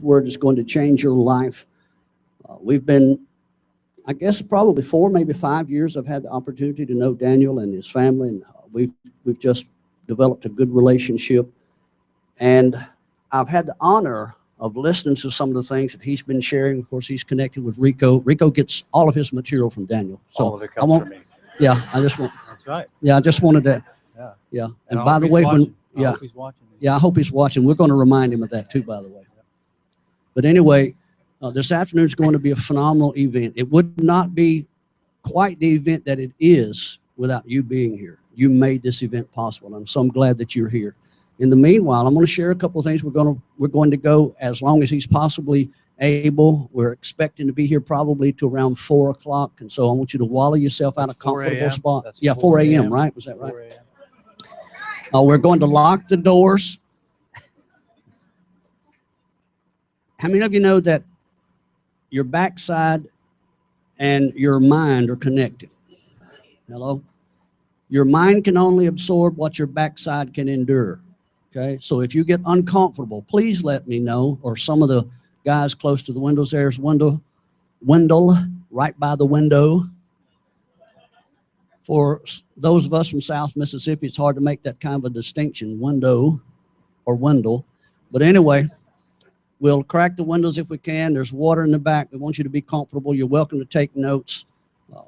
word that's going to change your life. We've been, I guess, probably 4, maybe 5 years. I've had the opportunity to know Daniel and his family, and we've just developed a good relationship. And I've had the honor of listening to some of the things that he's been sharing. Of course, he's connected with Rico. Rico gets all of his material from Daniel. So all of it comes from me. Yeah, I just want. That's right. Yeah, I just wanted to. Yeah. Yeah. And by the way, I hope he's watching. Yeah, I hope he's watching. We're going to remind him of that too, by the way. But anyway, this afternoon is going to be a phenomenal event. It would not be quite the event that it is without you being here. You made this event possible. I'm so glad that you're here. In the meanwhile, I'm going to share a couple of things. We're going to go as long as he's possibly able. We're expecting to be here probably to around 4 o'clock. And so I want you to wallow yourself out of a comfortable spot. Yeah, 4 a.m., right? Was that right? 4 a.m. We're going to lock the doors. How many of you know that your backside and your mind are connected? Hello? Your mind can only absorb what your backside can endure. Okay, so if you get uncomfortable, please let me know, or some of the guys close to the windows. There's Wendell right by the window. For those of us from South Mississippi, it's hard to make that kind of a distinction, window or Wendell. But anyway, we'll crack the windows if we can. There's water in the back. We want you to be comfortable. You're welcome to take notes.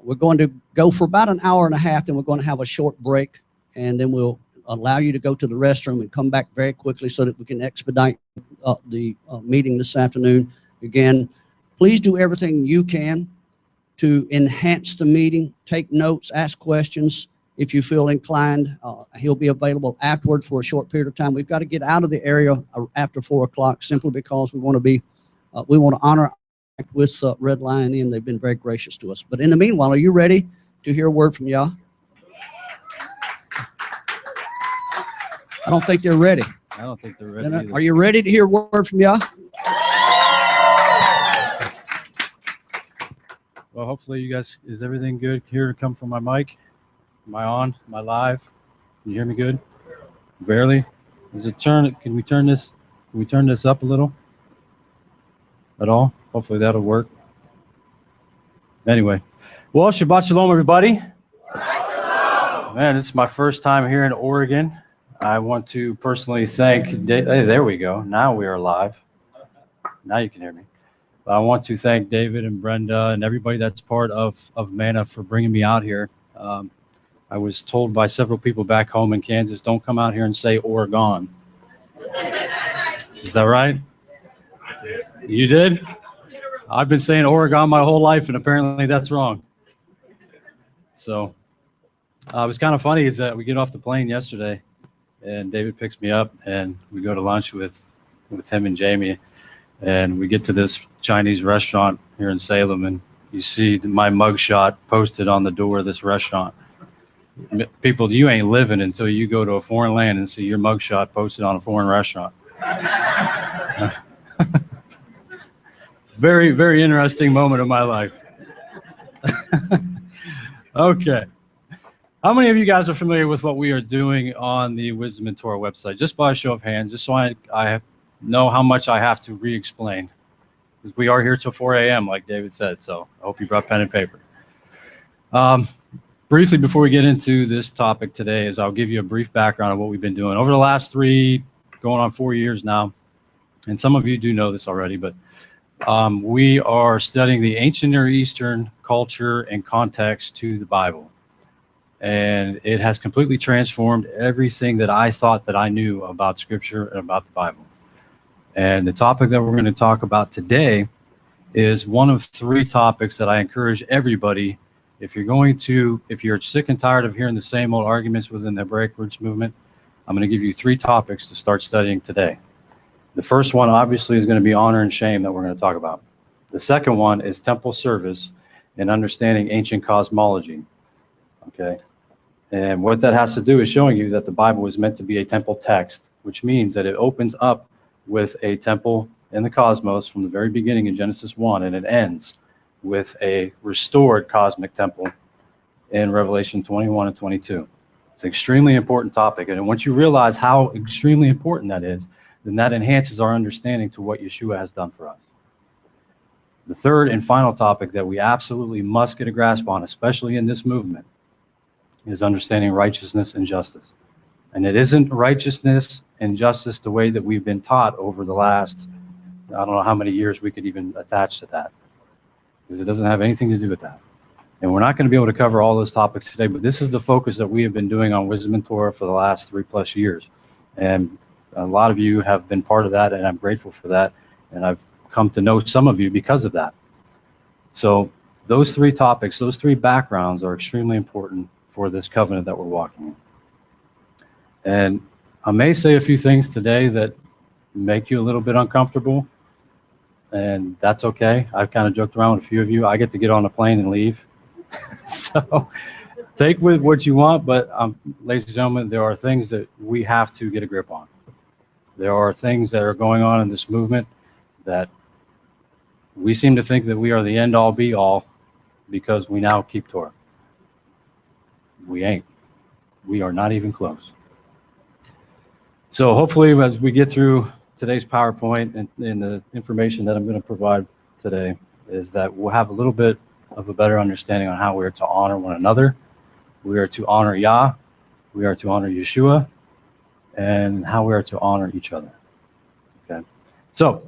We're going to go for about an hour and a half, then we're going to have a short break, and then we'll allow you to go to the restroom and come back very quickly so that we can expedite the meeting this afternoon. Again, please do everything you can to enhance the meeting. Take notes, ask questions if you feel inclined. He'll be available afterward for a short period of time. We've got to get out of the area after 4 o'clock simply because we want to honor with Red Lion Inn. They've been very gracious to us. But in the meanwhile, are you ready to hear a word from Yah? I don't think they're ready. I don't think they're ready either. Are you ready to hear a word from Yah? Well, hopefully you guys, is everything good here to come from my mic? Am I on? Am I live? Can you hear me good? Barely? Can we turn this up a little? At all? Hopefully that'll work. Anyway. Well, Shabbat Shalom, everybody. Shabbat Shalom. Man, this is my first time here in Oregon. I want to personally thank, hey, there we go. Now we are live. Now you can hear me. I want to thank David and Brenda and everybody that's part of Manna for bringing me out here. I was told by several people back home in Kansas, don't come out here and say Oregon. Is that right? You did? I've been saying Oregon my whole life, and apparently that's wrong. So it was kind of funny is that we get off the plane yesterday, and David picks me up, and we go to lunch with him and Jamie, and we get to this Chinese restaurant here in Salem, and you see my mugshot posted on the door of this restaurant. People, you ain't living until you go to a foreign land and see your mugshot posted on a foreign restaurant. Very, very interesting moment of my life. Okay. How many of you guys are familiar with what we are doing on the Wisdom and Torah website? Just by a show of hands, just so I know how much I have to re-explain. Because we are here till 4 a.m., like David said, so I hope you brought pen and paper. Briefly, before we get into this topic today, I'll give you a brief background of what we've been doing. Over the last 3, going on 4 years now, and some of you do know this already, but we are studying the ancient Near Eastern culture and context to the Bible. And it has completely transformed everything that I thought that I knew about Scripture and about the Bible. And the topic that we're going to talk about today is one of 3 topics that I encourage everybody, if you're sick and tired of hearing the same old arguments within the Hebraic Roots movement, I'm going to give you 3 topics to start studying today. The first one, obviously, is going to be honor and shame that we're going to talk about. The second one is temple service and understanding ancient cosmology. Okay. And what that has to do is showing you that the Bible was meant to be a temple text, which means that it opens up with a temple in the cosmos from the very beginning in Genesis 1, and it ends with a restored cosmic temple in Revelation 21 and 22. It's an extremely important topic. And once you realize how extremely important that is, then that enhances our understanding to what Yeshua has done for us. The third and final topic that we absolutely must get a grasp on, especially in this movement, is understanding righteousness and justice. And it isn't righteousness and justice the way that we've been taught over the last, I don't know how many years we could even attach to that, because it doesn't have anything to do with that. And we're not going to be able to cover all those topics today, but this is the focus that we have been doing on Wisdom and Torah for the last 3+ years. And a lot of you have been part of that, and I'm grateful for that. And I've come to know some of you because of that. So those three topics, those three backgrounds are extremely important for this covenant that we're walking in. And I may say a few things today that make you a little bit uncomfortable, and that's okay. I've kind of joked around with a few of you. I get to get on a plane and leave. So take with what you want, but ladies and gentlemen, there are things that we have to get a grip on. There are things that are going on in this movement that we seem to think that we are the end-all be-all because we now keep Torah. We ain't. We are not even close. So hopefully as we get through today's PowerPoint and the information that I'm going to provide today is that we'll have a little bit of a better understanding on how we are to honor one another. We are to honor Yah. We are to honor Yeshua, and how we are to honor each other. Okay. So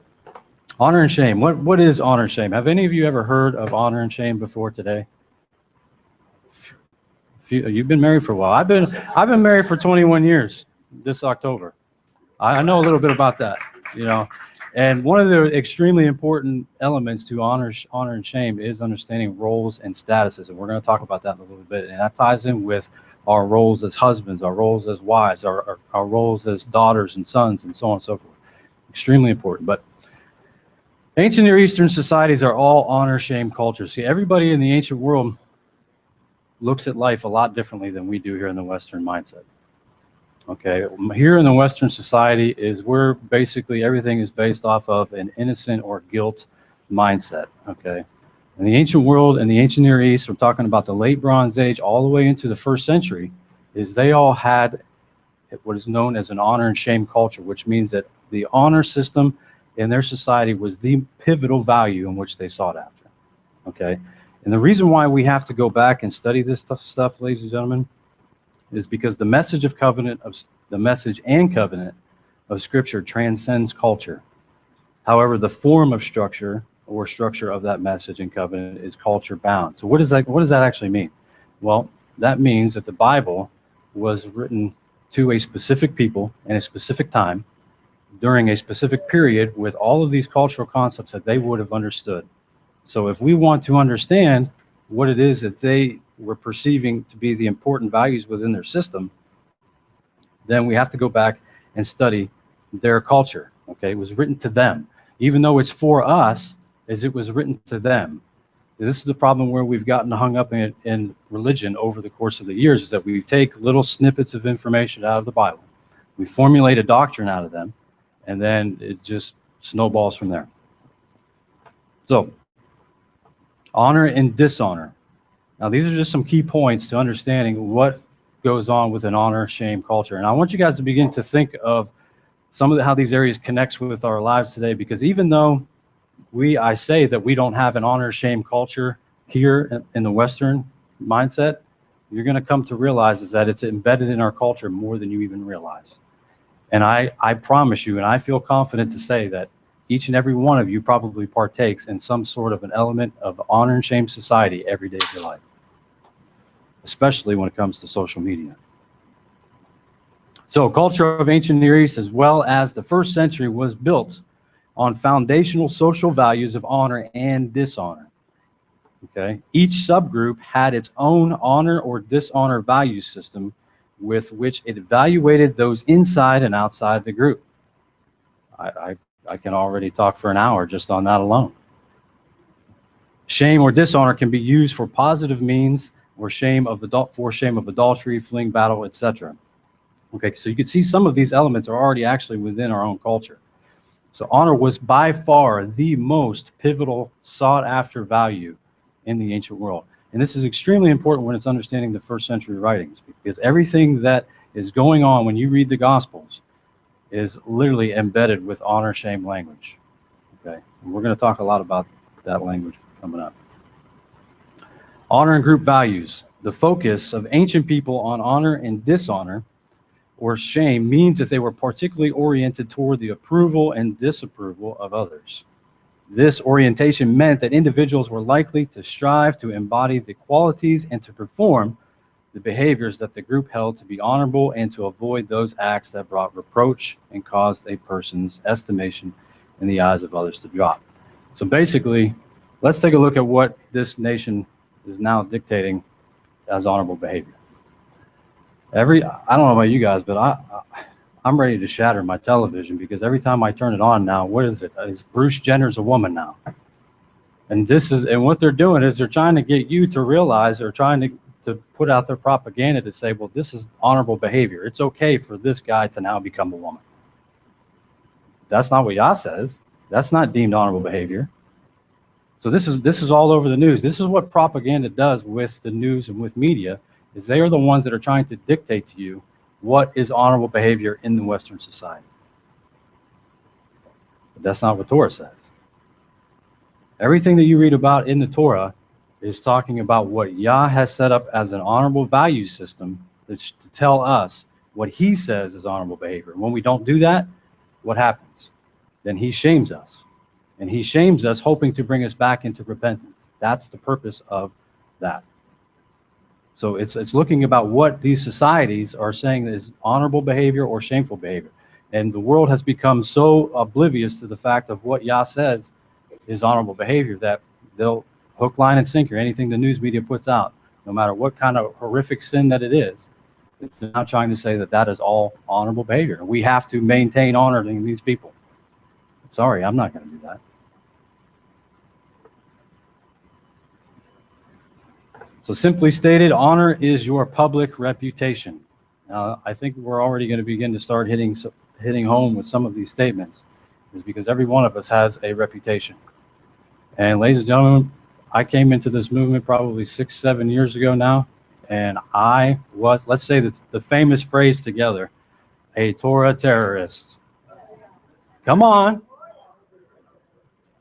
honor and shame. What is honor and shame? Have any of you ever heard of honor and shame before today? You've been married for a while. I've been married for 21 years this October. I know a little bit about that, you know. And one of the extremely important elements to honor and shame is understanding roles and statuses. And we're going to talk about that in a little bit. And that ties in with our roles as husbands, our roles as wives, our roles as daughters and sons, and so on and so forth. Extremely important. But ancient Near Eastern societies are all honor-shame cultures. See, everybody in the ancient world looks at life a lot differently than we do here in the Western mindset. Okay, here in the Western society is where basically everything is based off of an innocent or guilt mindset. Okay, in the ancient world, in the ancient Near East, we're talking about the late Bronze Age all the way into the 1st century, is they all had what is known as an honor and shame culture, which means that the honor system in their society was the pivotal value in which they sought after. Okay, and the reason why we have to go back and study this stuff, ladies and gentlemen, is because the message and covenant of Scripture transcends culture. However, the form of structure or structure of that message and covenant is culture bound. So what does that actually mean? Well, that means that the Bible was written to a specific people in a specific time during a specific period with all of these cultural concepts that they would have understood. So if we want to understand what it is that they were perceiving to be the important values within their system, then we have to go back and study their culture. Okay, it was written to them. Even though it's for us, as it was written to them. This is the problem where we've gotten hung up in religion over the course of the years, is that we take little snippets of information out of the Bible, we formulate a doctrine out of them, and then it just snowballs from there. So, honor and dishonor. Now, these are just some key points to understanding what goes on with an honor-shame culture. And I want you guys to begin to think of some of how these areas connects with our lives today, because even though I say that we don't have an honor-shame culture here in the Western mindset, you're going to come to realize is that it's embedded in our culture more than you even realize. And I promise you, and I feel confident to say that each and every one of you probably partakes in some sort of an element of honor and shame society every day of your life, especially when it comes to social media. So culture of ancient Near East as well as the 1st century was built on foundational social values of honor and dishonor. Okay, each subgroup had its own honor or dishonor value system with which it evaluated those inside and outside the group. I can already talk for an hour just on that alone. Shame or dishonor can be used for positive means, or shame of adultery, fleeing battle, etc. Okay, so you can see some of these elements are already actually within our own culture. So honor was by far the most pivotal, sought-after value in the ancient world. And this is extremely important when it's understanding the 1st century writings, because everything that is going on when you read the Gospels is literally embedded with honor shame language. Okay, and we're going to talk a lot about that language coming up. Honor and group values. The focus of ancient people on honor and dishonor or shame means that they were particularly oriented toward the approval and disapproval of others. This orientation meant that individuals were likely to strive to embody the qualities and to perform the behaviors that the group held to be honorable and to avoid those acts that brought reproach and caused a person's estimation in the eyes of others to drop. So basically, let's take a look at what this nation is now dictating as honorable behavior. I don't know about you guys, but I'm ready to shatter my television because every time I turn it on now, what is it? It's Bruce Jenner's a woman now. And what they're doing is they're trying to get you to realize, or trying to put out their propaganda to say, well, this is honorable behavior. It's okay for this guy to now become a woman. That's not what Yah says. That's not deemed honorable behavior. So this is all over the news. This is what propaganda does with the news and with media, is they are the ones that are trying to dictate to you what is honorable behavior in the Western society. But that's not what Torah says. Everything that you read about in the Torah is talking about what Yah has set up as an honorable value system to tell us what he says is honorable behavior. When we don't do that, what happens? Then he shames us. And he shames us hoping to bring us back into repentance. That's the purpose of that. So it's looking about what these societies are saying is honorable behavior or shameful behavior. And the world has become so oblivious to the fact of what Yah says is honorable behavior that they'll hook, line, and sinker anything the news media puts out, no matter what kind of horrific sin that it is. It's now trying to say that that is all honorable behavior. And we have to maintain honoring these people. Sorry, I'm not going to do that. So simply stated, honor is your public reputation. Now, I think we're already going to begin to start hitting home with some of these statements, is because every one of us has a reputation. And ladies and gentlemen, I came into this movement probably 6-7 years ago now, and I was, let's say the famous phrase together, a Torah terrorist. Come on.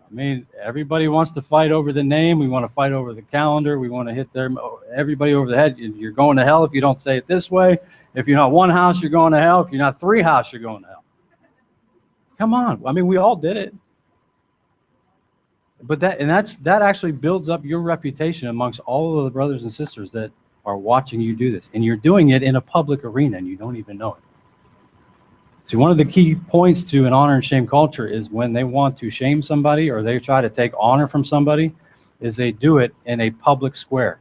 I mean, everybody wants to fight over the name. We want to fight over the calendar. We want to hit everybody over the head. You're going to hell if you don't say it this way. If you're not one house, you're going to hell. If you're not three houses, you're going to hell. Come on. I mean, we all did it. But that actually builds up your reputation amongst all of the brothers and sisters that are watching you do this. And you're doing it in a public arena and you don't even know it. See, one of the key points to an honor and shame culture is when they want to shame somebody or they try to take honor from somebody, is they do it in a public square.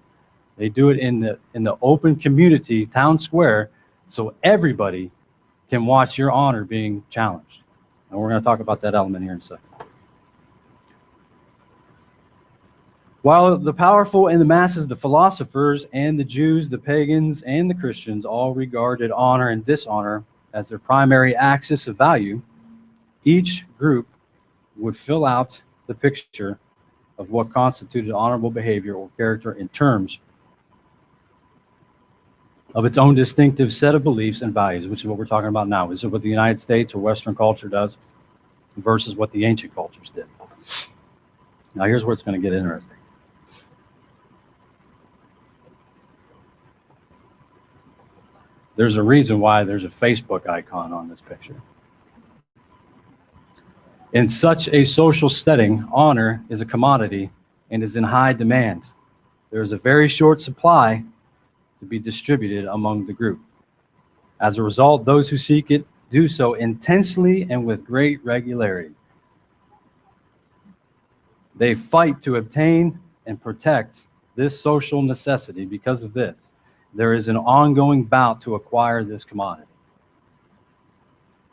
They do it in the open community, town square, so everybody can watch your honor being challenged. And we're going to talk about that element here in a second. While the powerful and the masses, the philosophers and the Jews, the pagans and the Christians all regarded honor and dishonor as their primary axis of value, each group would fill out the picture of what constituted honorable behavior or character in terms of its own distinctive set of beliefs and values, which is what we're talking about now. This is what the United States or Western culture does versus what the ancient cultures did. Now here's where it's going to get interesting. There's a reason why there's a Facebook icon on this picture. In such a social setting, honor is a commodity and is in high demand. There is a very short supply to be distributed among the group. As a result, those who seek it do so intensely and with great regularity. They fight to obtain and protect this social necessity. Because of this, there is an ongoing bout to acquire this commodity.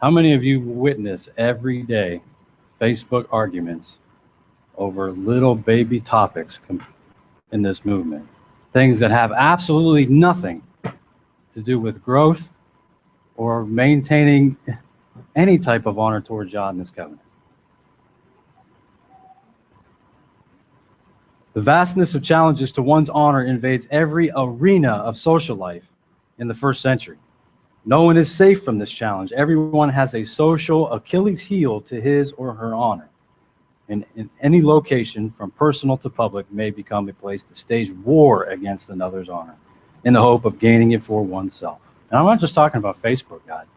How many of you witness every day Facebook arguments over little baby topics in this movement? Things that have absolutely nothing to do with growth or maintaining any type of honor towards God in this covenant. The vastness of challenges to one's honor invades every arena of social life in the first century. No one is safe from this challenge. Everyone has a social Achilles heel to his or her honor. And in any location, from personal to public, may become a place to stage war against another's honor in the hope of gaining it for oneself. And I'm not just talking about Facebook, guys.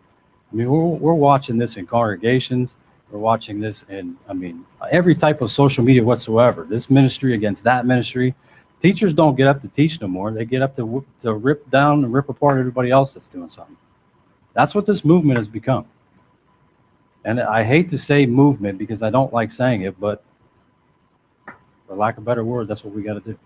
I mean, we're watching this in congregations. We're watching this in, I mean, every type of social media whatsoever. This ministry against that ministry. Teachers don't get up to teach no more. They get up to rip down and rip apart everybody else that's doing something. That's what this movement has become. And I hate to say movement because I don't like saying it, but for lack of a better word, that's what we got to do.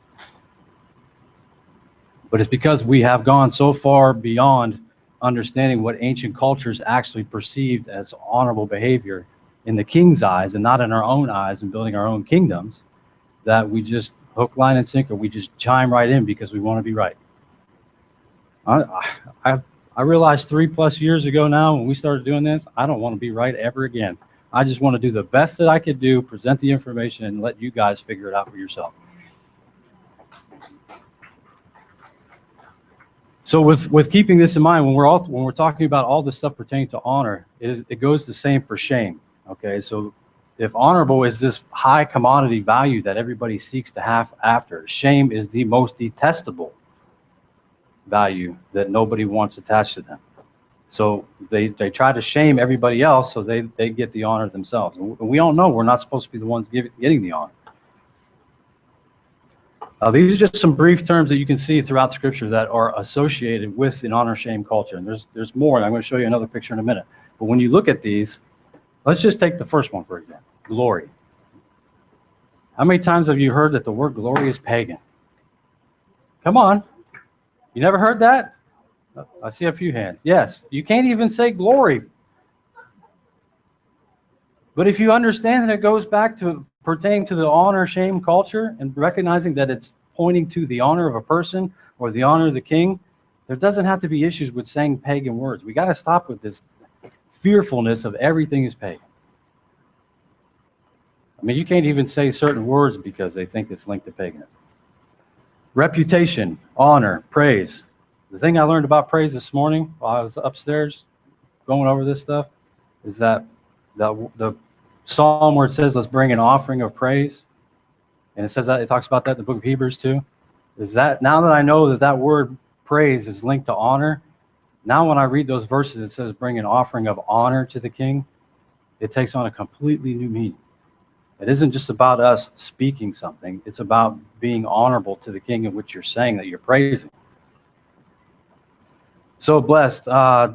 But it's because we have gone so far beyond understanding what ancient cultures actually perceived as honorable behavior in the king's eyes and not in our own eyes and building our own kingdoms, that we just hook, line, and sinker. We just chime right in because we want to be right. I realized 3+ years ago now when we started doing this, I don't want to be right ever again. I just want to do the best that I could do, present the information, and let you guys figure it out for yourself. So with keeping this in mind, when we're talking about all this stuff pertaining to honor, it goes the same for shame. Okay, so if honorable is this high commodity value that everybody seeks to have after, shame is the most detestable value that nobody wants attached to them. So they try to shame everybody else so they get the honor themselves. And we all know we're not supposed to be the ones getting the honor. These are just some brief terms that you can see throughout Scripture that are associated with an honor-shame culture. And there's more, and I'm going to show you another picture in a minute. But when you look at these, let's just take the first one, for example, glory. How many times have you heard that the word glory is pagan? Come on. You never heard that? I see a few hands. Yes, you can't even say glory. But if you understand that it goes back to pertaining to the honor-shame culture and recognizing that it's pointing to the honor of a person or the honor of the king, there doesn't have to be issues with saying pagan words. We got to stop with this fearfulness of everything is pagan. I mean, you can't even say certain words because they think it's linked to paganism. Reputation, honor, praise. The thing I learned about praise this morning while I was upstairs going over this stuff is that the psalm where it says, let's bring an offering of praise, and it says that, it talks about that in the book of Hebrews too, is that now that I know that that word praise is linked to honor, now when I read those verses, it says bring an offering of honor to the king, it takes on a completely new meaning. It isn't just about us speaking something, it's about being honorable to the king in which you're saying that you're praising. So blessed,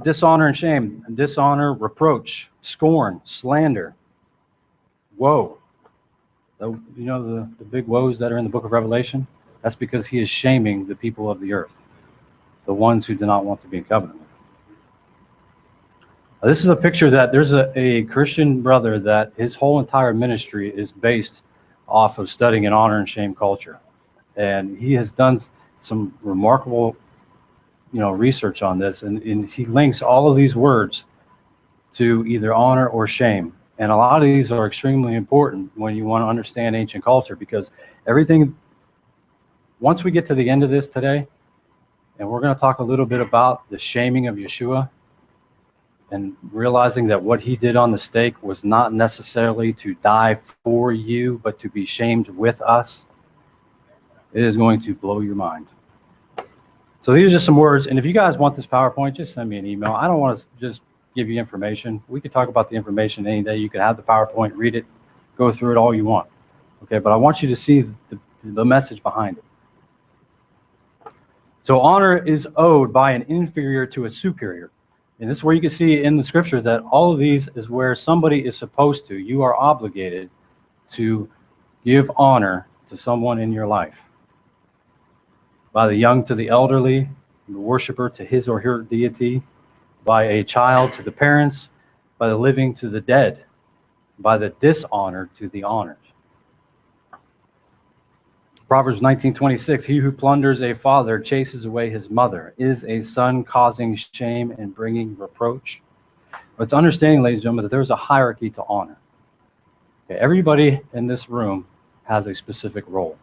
dishonor and shame, dishonor, reproach, scorn, slander, woe. You know the big woes that are in the book of Revelation? That's because he is shaming the people of the earth, the ones who do not want to be in covenant with him. This is a picture that there's a Christian brother that his whole entire ministry is based off of studying an honor and shame culture. And he has done some remarkable research on this, and he links all of these words to either honor or shame. And a lot of these are extremely important when you want to understand ancient culture, because everything, once we get to the end of this today, and we're going to talk a little bit about the shaming of Yeshua and realizing that what he did on the stake was not necessarily to die for you, but to be shamed with us, it is going to blow your mind. So these are just some words, and if you guys want this PowerPoint, just send me an email. I don't want to just give you information. We could talk about the information any day. You could have the PowerPoint, read it, go through it all you want. Okay, but I want you to see the message behind it. So honor is owed by an inferior to a superior. And this is where you can see in the scripture that all of these is where somebody is supposed to, you are obligated to give honor to someone in your life. By the young to the elderly, the worshiper to his or her deity, by a child to the parents, by the living to the dead, by the dishonored to the honored. Proverbs 19:26, he who plunders a father chases away his mother. Is a son causing shame and bringing reproach? But it's understanding, ladies and gentlemen, that there's a hierarchy to honor. Okay, everybody in this room has a specific role.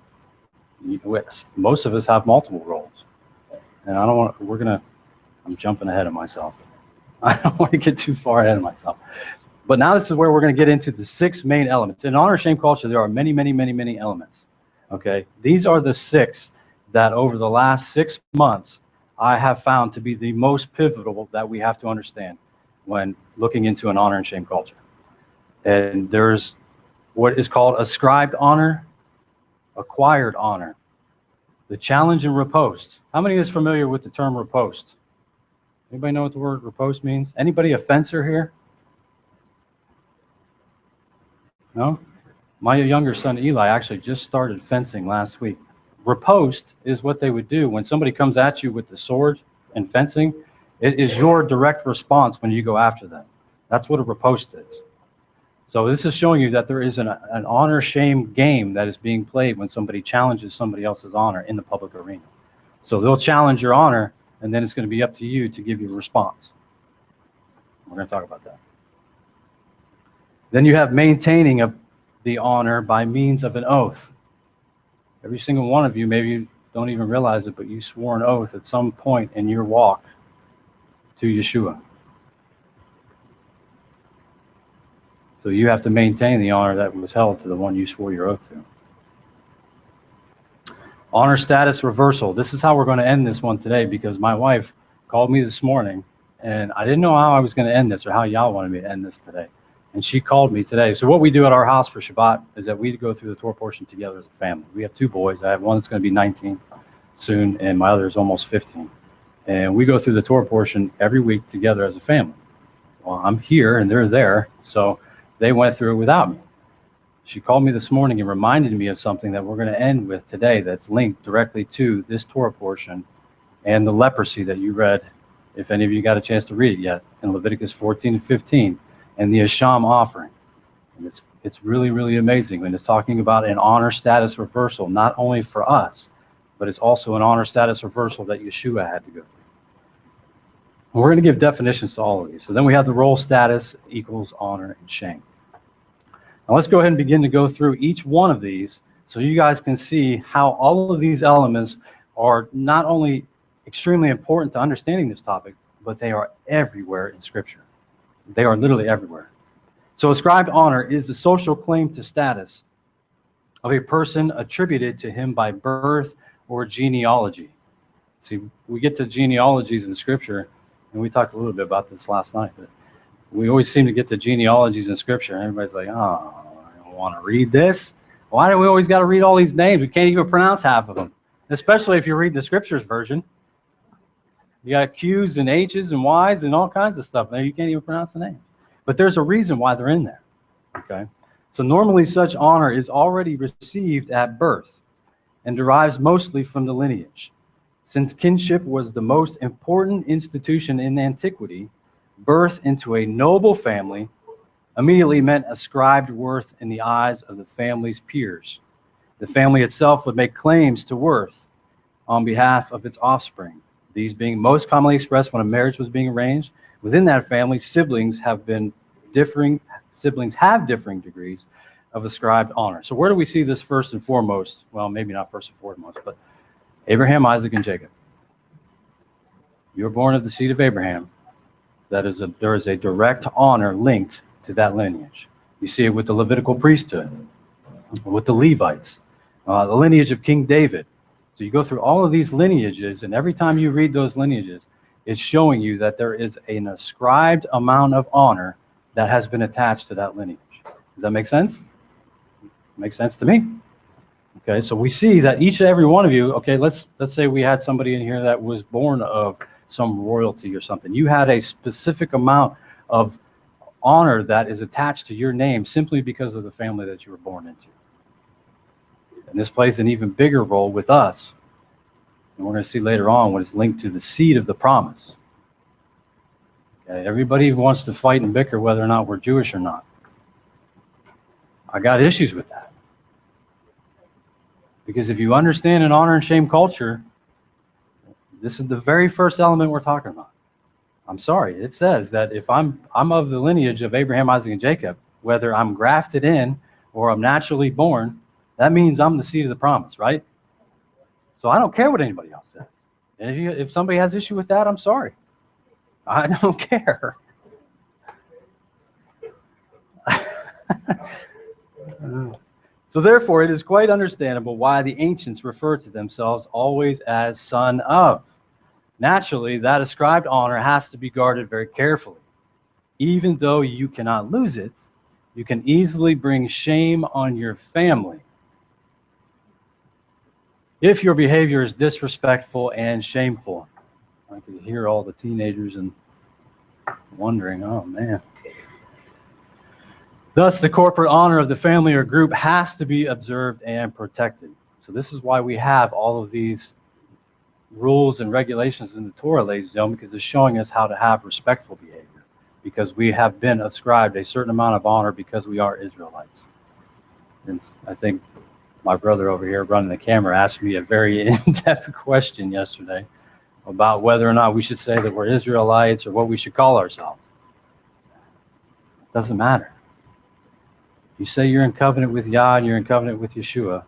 Most of us have multiple roles. And I'm jumping ahead of myself. I don't want to get too far ahead of myself. But now this is where we're going to get into the 6 main elements. In honor, shame culture, there are many, many, many, many elements. Okay, these are the 6 that over the last 6 months I have found to be the most pivotal that we have to understand when looking into an honor and shame culture. And there's what is called ascribed honor, acquired honor, the challenge and riposte. How many is familiar with the term riposte? Anybody know what the word riposte means? Anybody a fencer here? No? My younger son Eli actually just started fencing last week. Riposte is what they would do when somebody comes at you with the sword and fencing. It is your direct response when you go after them. That's what a riposte is. So this is showing you that there is an honor-shame game that is being played when somebody challenges somebody else's honor in the public arena. So they'll challenge your honor, and then it's going to be up to you to give your response. We're going to talk about that. Then you have maintaining of the honor by means of an oath. Every single one of you, maybe you don't even realize it, but you swore an oath at some point in your walk to Yeshua. So you have to maintain the honor that was held to the one you swore your oath to. Honor status reversal. This is how we're going to end this one today, because my wife called me this morning and I didn't know how I was going to end this or how y'all wanted me to end this today. And she called me today. So what we do at our house for Shabbat is that we go through the Torah portion together as a family. We have 2 boys. I have one that's going to be 19 soon, and my other is almost 15. And we go through the Torah portion every week together as a family. Well, I'm here and they're there, so they went through it without me. She called me this morning and reminded me of something that we're going to end with today that's linked directly to this Torah portion and the leprosy that you read, if any of you got a chance to read it yet, in Leviticus 14 and 15, and the Asham offering. And it's really, really amazing when it's talking about an honor status reversal, not only for us, but it's also an honor status reversal that Yeshua had to go through. And we're going to give definitions to all of these. So then we have the role status equals honor and shame. Now let's go ahead and begin to go through each one of these so you guys can see how all of these elements are not only extremely important to understanding this topic, but they are everywhere in Scripture. They are literally everywhere. So ascribed honor is the social claim to status of a person attributed to him by birth or genealogy. See, we get to genealogies in Scripture, and we talked a little bit about this last night, but we always seem to get to genealogies in Scripture, and everybody's like, oh, I don't want to read this. Why do we always got to read all these names? We can't even pronounce half of them, especially if you read the Scriptures version. You got Q's and H's and Y's and all kinds of stuff there. You can't even pronounce the name. But there's a reason why they're in there, okay? So normally such honor is already received at birth and derives mostly from the lineage. Since kinship was the most important institution in antiquity, birth into a noble family immediately meant ascribed worth in the eyes of the family's peers. The family itself would make claims to worth on behalf of its offspring. These being most commonly expressed when a marriage was being arranged. Within that family, siblings have differing degrees of ascribed honor. So where do we see this first and foremost? Well, maybe not first and foremost, but Abraham, Isaac, and Jacob. You're born of the seed of Abraham. There is a direct honor linked to that lineage. You see it with the Levitical priesthood, with the Levites, the lineage of King David. So you go through all of these lineages, and every time you read those lineages, it's showing you that there is an ascribed amount of honor that has been attached to that lineage. Does that make sense? Makes sense to me. Okay, so we see that each and every one of you, okay, let's say we had somebody in here that was born of some royalty or something. You had a specific amount of honor that is attached to your name simply because of the family that you were born into. And this plays an even bigger role with us. And we're going to see later on what is linked to the seed of the promise. Okay, everybody wants to fight and bicker whether or not we're Jewish or not. I got issues with that. Because if you understand an honor and shame culture, this is the very first element we're talking about. I'm sorry, it says that if I'm of the lineage of Abraham, Isaac, and Jacob, whether I'm grafted in or I'm naturally born, that means I'm the seed of the promise, right? So I don't care what anybody else says. And if somebody has issue with that, I'm sorry. I don't care. So therefore, it is quite understandable why the ancients refer to themselves always as son of. Naturally, that ascribed honor has to be guarded very carefully. Even though you cannot lose it, you can easily bring shame on your family if your behavior is disrespectful and shameful. I could hear all the teenagers and wondering, oh man. Thus, the corporate honor of the family or group has to be observed and protected. So this is why we have all of these rules and regulations in the Torah, ladies and gentlemen, because it's showing us how to have respectful behavior, because we have been ascribed a certain amount of honor because we are Israelites. And I think my brother over here running the camera asked me a very in-depth question yesterday about whether or not we should say that we're Israelites or what we should call ourselves. It doesn't matter. You say you're in covenant with Yah and you're in covenant with Yeshua,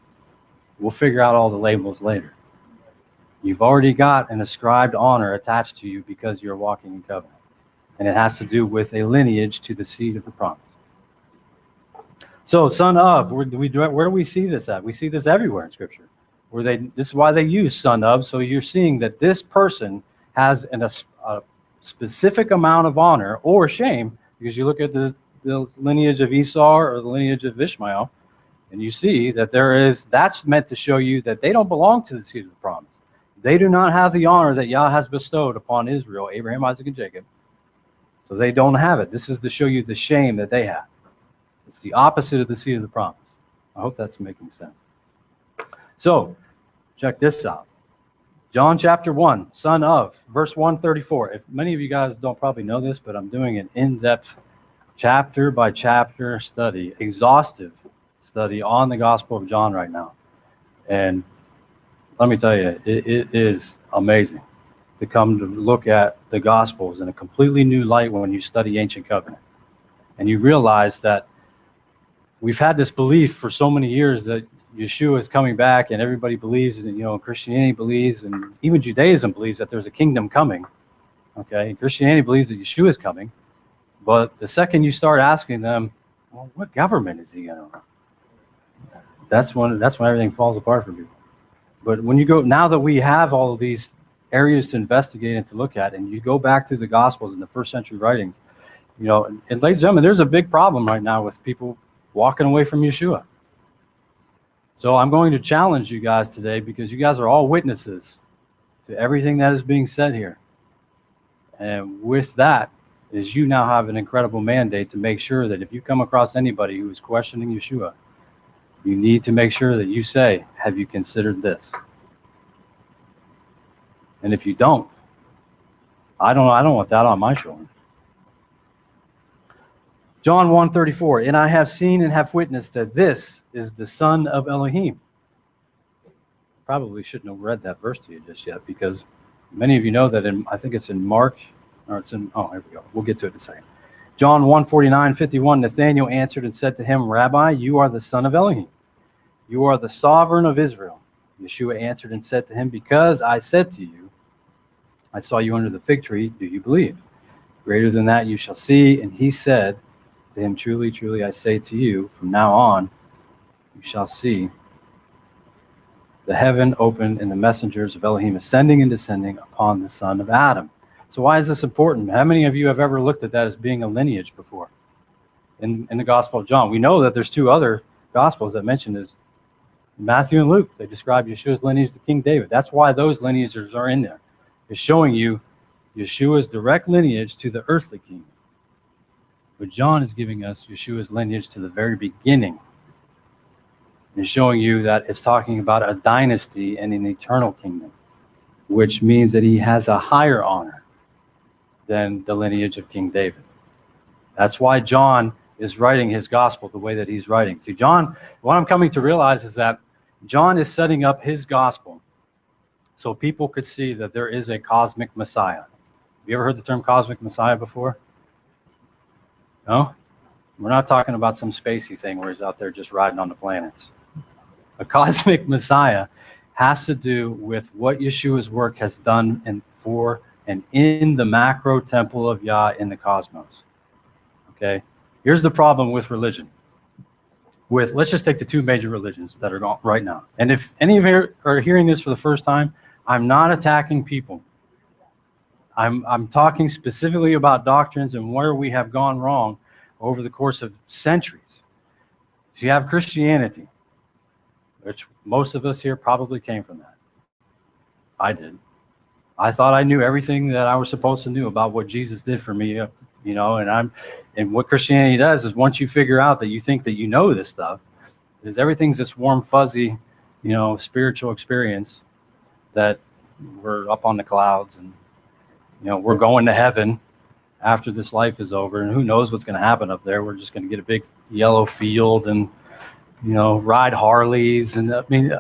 we'll figure out all the labels later. You've already got an ascribed honor attached to you because you're walking in covenant. And it has to do with a lineage to the seed of the promise. So, son of, where do we see this at? We see this everywhere in Scripture. This is why they use son of. So you're seeing that this person has a specific amount of honor or shame, because you look at the lineage of Esau or the lineage of Ishmael, and you see that that's meant to show you that they don't belong to the seed of the promise. They do not have the honor that Yah has bestowed upon Israel, Abraham, Isaac, and Jacob. So they don't have it. This is to show you the shame that they have. It's the opposite of the seed of the promise. I hope that's making sense. So, check this out. John chapter 1, son of, verse 134. If many of you guys don't probably know this, but I'm doing an in-depth chapter by chapter study, exhaustive study on the Gospel of John right now. And let me tell you, it is amazing to come to look at the Gospels in a completely new light when you study ancient covenant. And you realize that we've had this belief for so many years that Yeshua is coming back, and everybody believes, and Christianity believes, and even Judaism believes that there's a kingdom coming. Okay, Christianity believes that Yeshua is coming. But the second you start asking them, well, what government is he going to run? That's when everything falls apart for people. But when you go, now that we have all of these areas to investigate and to look at, and you go back through the Gospels and the first century writings, and ladies and gentlemen, there's a big problem right now with people walking away from Yeshua. So I'm going to challenge you guys today, because you guys are all witnesses to everything that is being said here. And with that, is you now have an incredible mandate to make sure that if you come across anybody who is questioning Yeshua, you need to make sure that you say, have you considered this? And if you don't, I don't want that on my shoulder. John 1:34, and I have seen and have witnessed that this is the Son of Elohim. Probably shouldn't have read that verse to you just yet, because many of you know that I think it's in Mark, or it's in, here we go. We'll get to it in a second. John 1:49-51, Nathanael answered and said to him, Rabbi, you are the Son of Elohim. You are the sovereign of Israel. Yeshua answered and said to him, because I said to you, I saw you under the fig tree, do you believe? Greater than that you shall see. And he said to him, truly, truly, I say to you, from now on you shall see the heaven opened and the messengers of Elohim ascending and descending upon the son of Adam. So why is this important? How many of you have ever looked at that as being a lineage before? In the Gospel of John, we know that there's two other Gospels that mention this. Matthew and Luke, they describe Yeshua's lineage to King David. That's why those lineages are in there. It's showing you Yeshua's direct lineage to the earthly kingdom. But John is giving us Yeshua's lineage to the very beginning. And showing you that it's talking about a dynasty and an eternal kingdom, which means that he has a higher honor than the lineage of King David. That's why John is writing his gospel the way that he's writing. See, John, what I'm coming to realize is that John is setting up his gospel so people could see that there is a cosmic Messiah. Have you ever heard the term cosmic Messiah before? No? We're not talking about some spacey thing where he's out there just riding on the planets. A cosmic Messiah has to do with what Yeshua's work has done and for and in the macro temple of Yah in the cosmos. Okay? Here's the problem with religion. Let's just take the two major religions that are going right now. And if any of you are hearing this for the first time, I'm not attacking people. I'm talking specifically about doctrines and where we have gone wrong over the course of centuries. So you have Christianity, which most of us here probably came from that. I did. I thought I knew everything that I was supposed to know about what Jesus did for me, you know, and what Christianity does is once you figure out that you think that you know this stuff, is everything's this warm, fuzzy, you know, spiritual experience that we're up on the clouds and, you know, we're going to heaven after this life is over, and who knows what's going to happen up there. We're just going to get a big yellow field and, you know, ride Harleys. And I mean,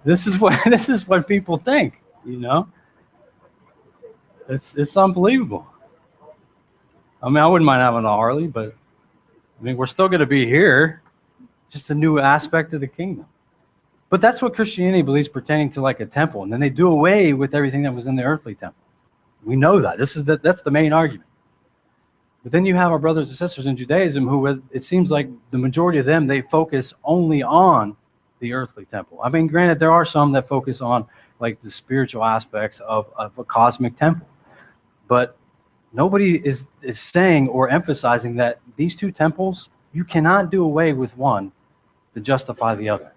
this is what people think, you know. It's unbelievable. I mean, I wouldn't mind having a Harley, but I mean, we're still going to be here, just a new aspect of the kingdom. But that's what Christianity believes pertaining to like a temple, and then they do away with everything that was in the earthly temple. We know that. That's the main argument. But then you have our brothers and sisters in Judaism who, it seems like the majority of them, they focus only on the earthly temple. I mean, granted, there are some that focus on like the spiritual aspects of a cosmic temple. But nobody is saying or emphasizing that these two temples, you cannot do away with one to justify the other.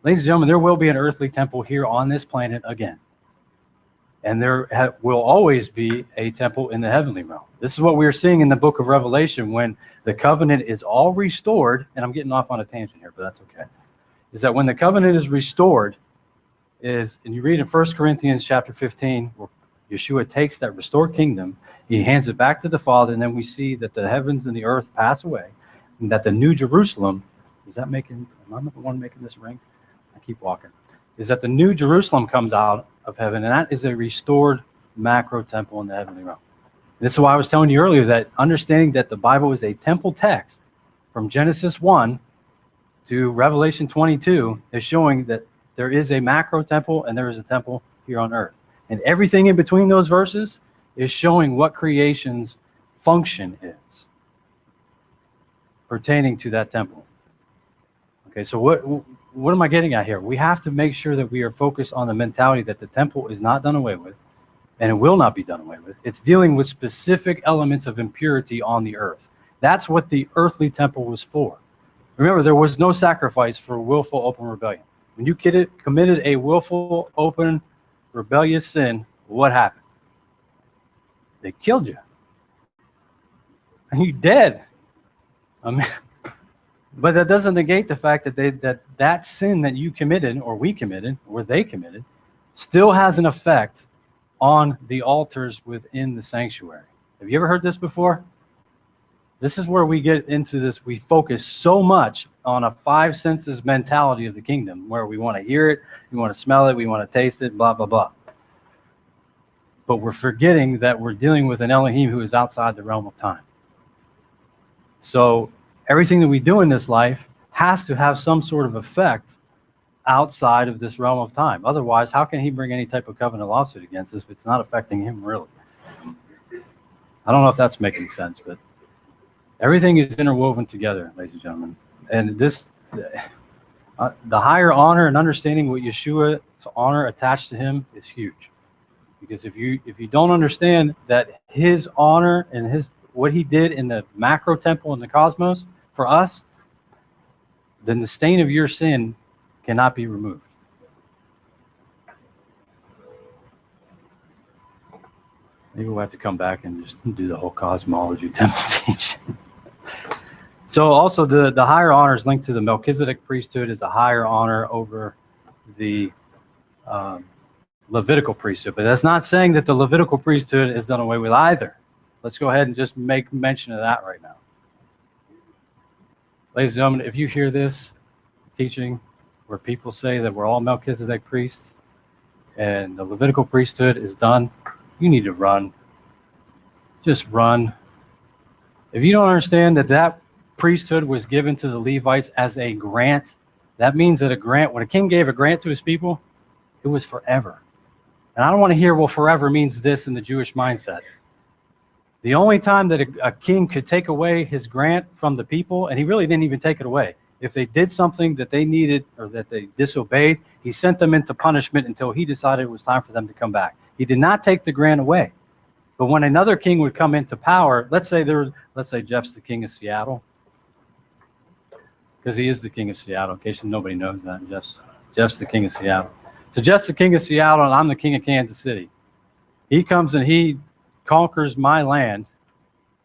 Ladies and gentlemen, there will be an earthly temple here on this planet again. And there will always be a temple in the heavenly realm. This is what we are seeing in the book of Revelation when the covenant is all restored. And I'm getting off on a tangent here, but that's okay. Is that when the covenant is restored, and you read in 1 Corinthians chapter 15, where Yeshua takes that restored kingdom, he hands it back to the Father, and then we see that the heavens and the earth pass away, and that the New Jerusalem, am I the one making this ring? I keep walking. Is that the New Jerusalem comes out of heaven, and that is a restored macro temple in the heavenly realm. This is why I was telling you earlier that understanding that the Bible is a temple text from Genesis 1 to Revelation 22 is showing that there is a macro temple and there is a temple here on earth. And everything in between those verses is showing what creation's function is pertaining to that temple. Okay, so what am I getting at here? We have to make sure that we are focused on the mentality that the temple is not done away with, and it will not be done away with. It's dealing with specific elements of impurity on the earth. That's what the earthly temple was for. Remember, there was no sacrifice for willful open rebellion. When you committed a willful open rebellious sin, what happened? They killed you. And you're dead. I mean, but that doesn't negate the fact that that sin that you committed, or we committed, or they committed, still has an effect on the altars within the sanctuary. Have you ever heard this before? This is where we get into this. We focus so much on a five senses mentality of the kingdom, where we want to hear it, we want to smell it, we want to taste it, blah, blah, blah. But we're forgetting that we're dealing with an Elohim who is outside the realm of time. So everything that we do in this life has to have some sort of effect outside of this realm of time. Otherwise, how can he bring any type of covenant lawsuit against us if it's not affecting him really? I don't know if that's making sense, but everything is interwoven together, ladies and gentlemen. And this, the higher honor and understanding what Yeshua's honor attached to him is huge. Because if you don't understand that his honor and what he did in the macro temple in the cosmos for us, then the stain of your sin cannot be removed. Maybe we'll have to come back and just do the whole cosmology temple teaching. So also the higher honor is linked to the Melchizedek priesthood is a higher honor over the Levitical priesthood. But that's not saying that the Levitical priesthood is done away with either. Let's go ahead and just make mention of that right now. Ladies and gentlemen, if you hear this teaching where people say that we're all Melchizedek priests and the Levitical priesthood is done, you need to run. Just run. If you don't understand that priesthood was given to the Levites as a grant, that means that when a king gave a grant to his people, it was forever. And I don't want to hear, well, forever means this in the Jewish mindset. The only time that a king could take away his grant from the people, and he really didn't even take it away, if they did something that they needed or that they disobeyed, he sent them into punishment until he decided it was time for them to come back. He did not take the grant away. But when another king would come into power, let's say Jeff's the king of Seattle, because he is the king of Seattle, in case nobody knows that. Jeff's the king of Seattle. So Jeff's the king of Seattle, and I'm the king of Kansas City. He comes and he conquers my land,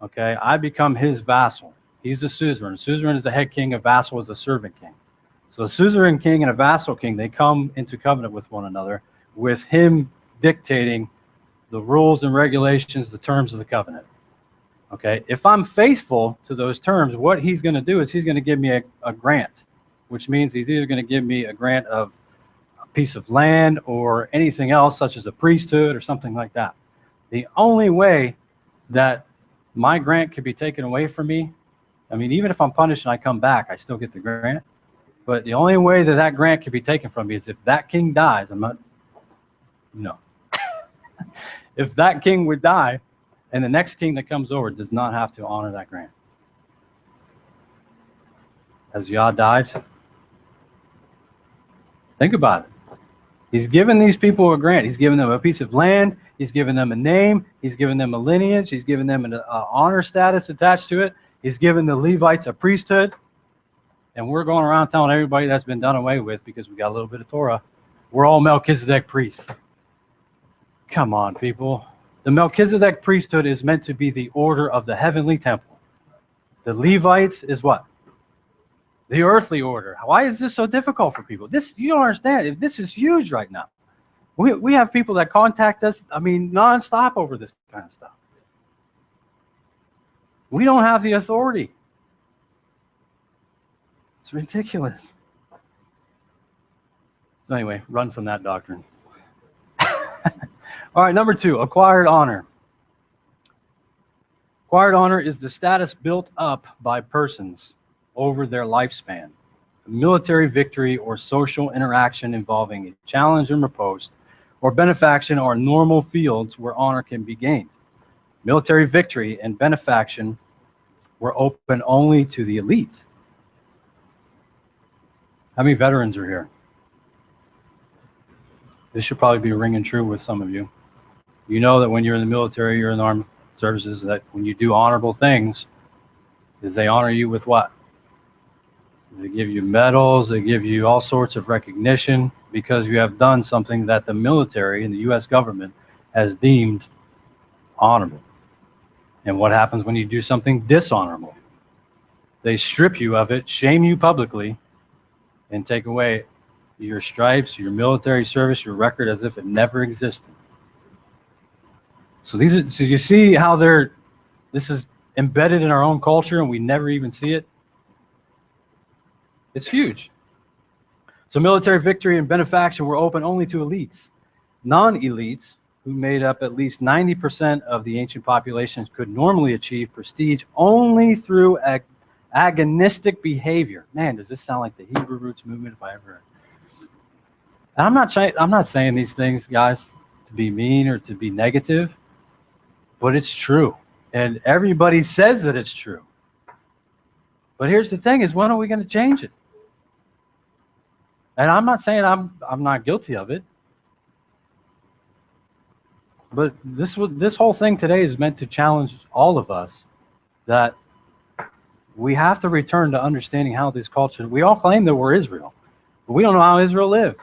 okay? I become his vassal. He's a suzerain. A suzerain is a head king, a vassal is a servant king. So a suzerain king and a vassal king, they come into covenant with one another, with him dictating the rules and regulations, the terms of the covenant. Okay, if I'm faithful to those terms, what he's going to do is he's going to give me a grant, which means he's either going to give me a grant of a piece of land or anything else, such as a priesthood or something like that. The only way that my grant could be taken away from me, I mean, even if I'm punished and I come back, I still get the grant. But the only way that that grant could be taken from me is if that king dies. No. If that king would die, and the next king that comes over does not have to honor that grant. Has Yah died? Think about it. He's given these people a grant. He's given them a piece of land. He's given them a name. He's given them a lineage. He's given them an honor status attached to it. He's given the Levites a priesthood. And we're going around telling everybody that's been done away with because we got a little bit of Torah. We're all Melchizedek priests. Come on, people. The Melchizedek priesthood is meant to be the order of the heavenly temple. The Levites is what? The earthly order. Why is this so difficult for people? You don't understand. This is huge right now. We have people that contact us, I mean, nonstop over this kind of stuff. We don't have the authority. It's ridiculous. So anyway, run from that doctrine. All right, number 2, acquired honor. Acquired honor is the status built up by persons over their lifespan. A military victory or social interaction involving a challenge and riposte, or benefaction are normal fields where honor can be gained. Military victory and benefaction were open only to the elites. How many veterans are here? This should probably be ringing true with some of you. You know that when you're in the military, you're in the armed services, that when you do honorable things, is they honor you with what? They give you medals, they give you all sorts of recognition because you have done something that the military and the U.S. government has deemed honorable. And what happens when you do something dishonorable? They strip you of it, shame you publicly, and take away your stripes, your military service, your record as if it never existed. So you see how this is embedded in our own culture and we never even see it? It's huge. So military victory and benefaction were open only to elites. Non-elites, who made up at least 90% of the ancient populations, could normally achieve prestige only through agonistic behavior. Man, does this sound like the Hebrew roots movement if I ever heard it? And I'm not saying these things, guys, to be mean or to be negative, but it's true. And everybody says that it's true. But here's the thing is, when are we going to change it? And I'm not saying I'm not guilty of it. But this whole thing today is meant to challenge all of us that we have to return to understanding how this culture, we all claim that we're Israel, but we don't know how Israel lived.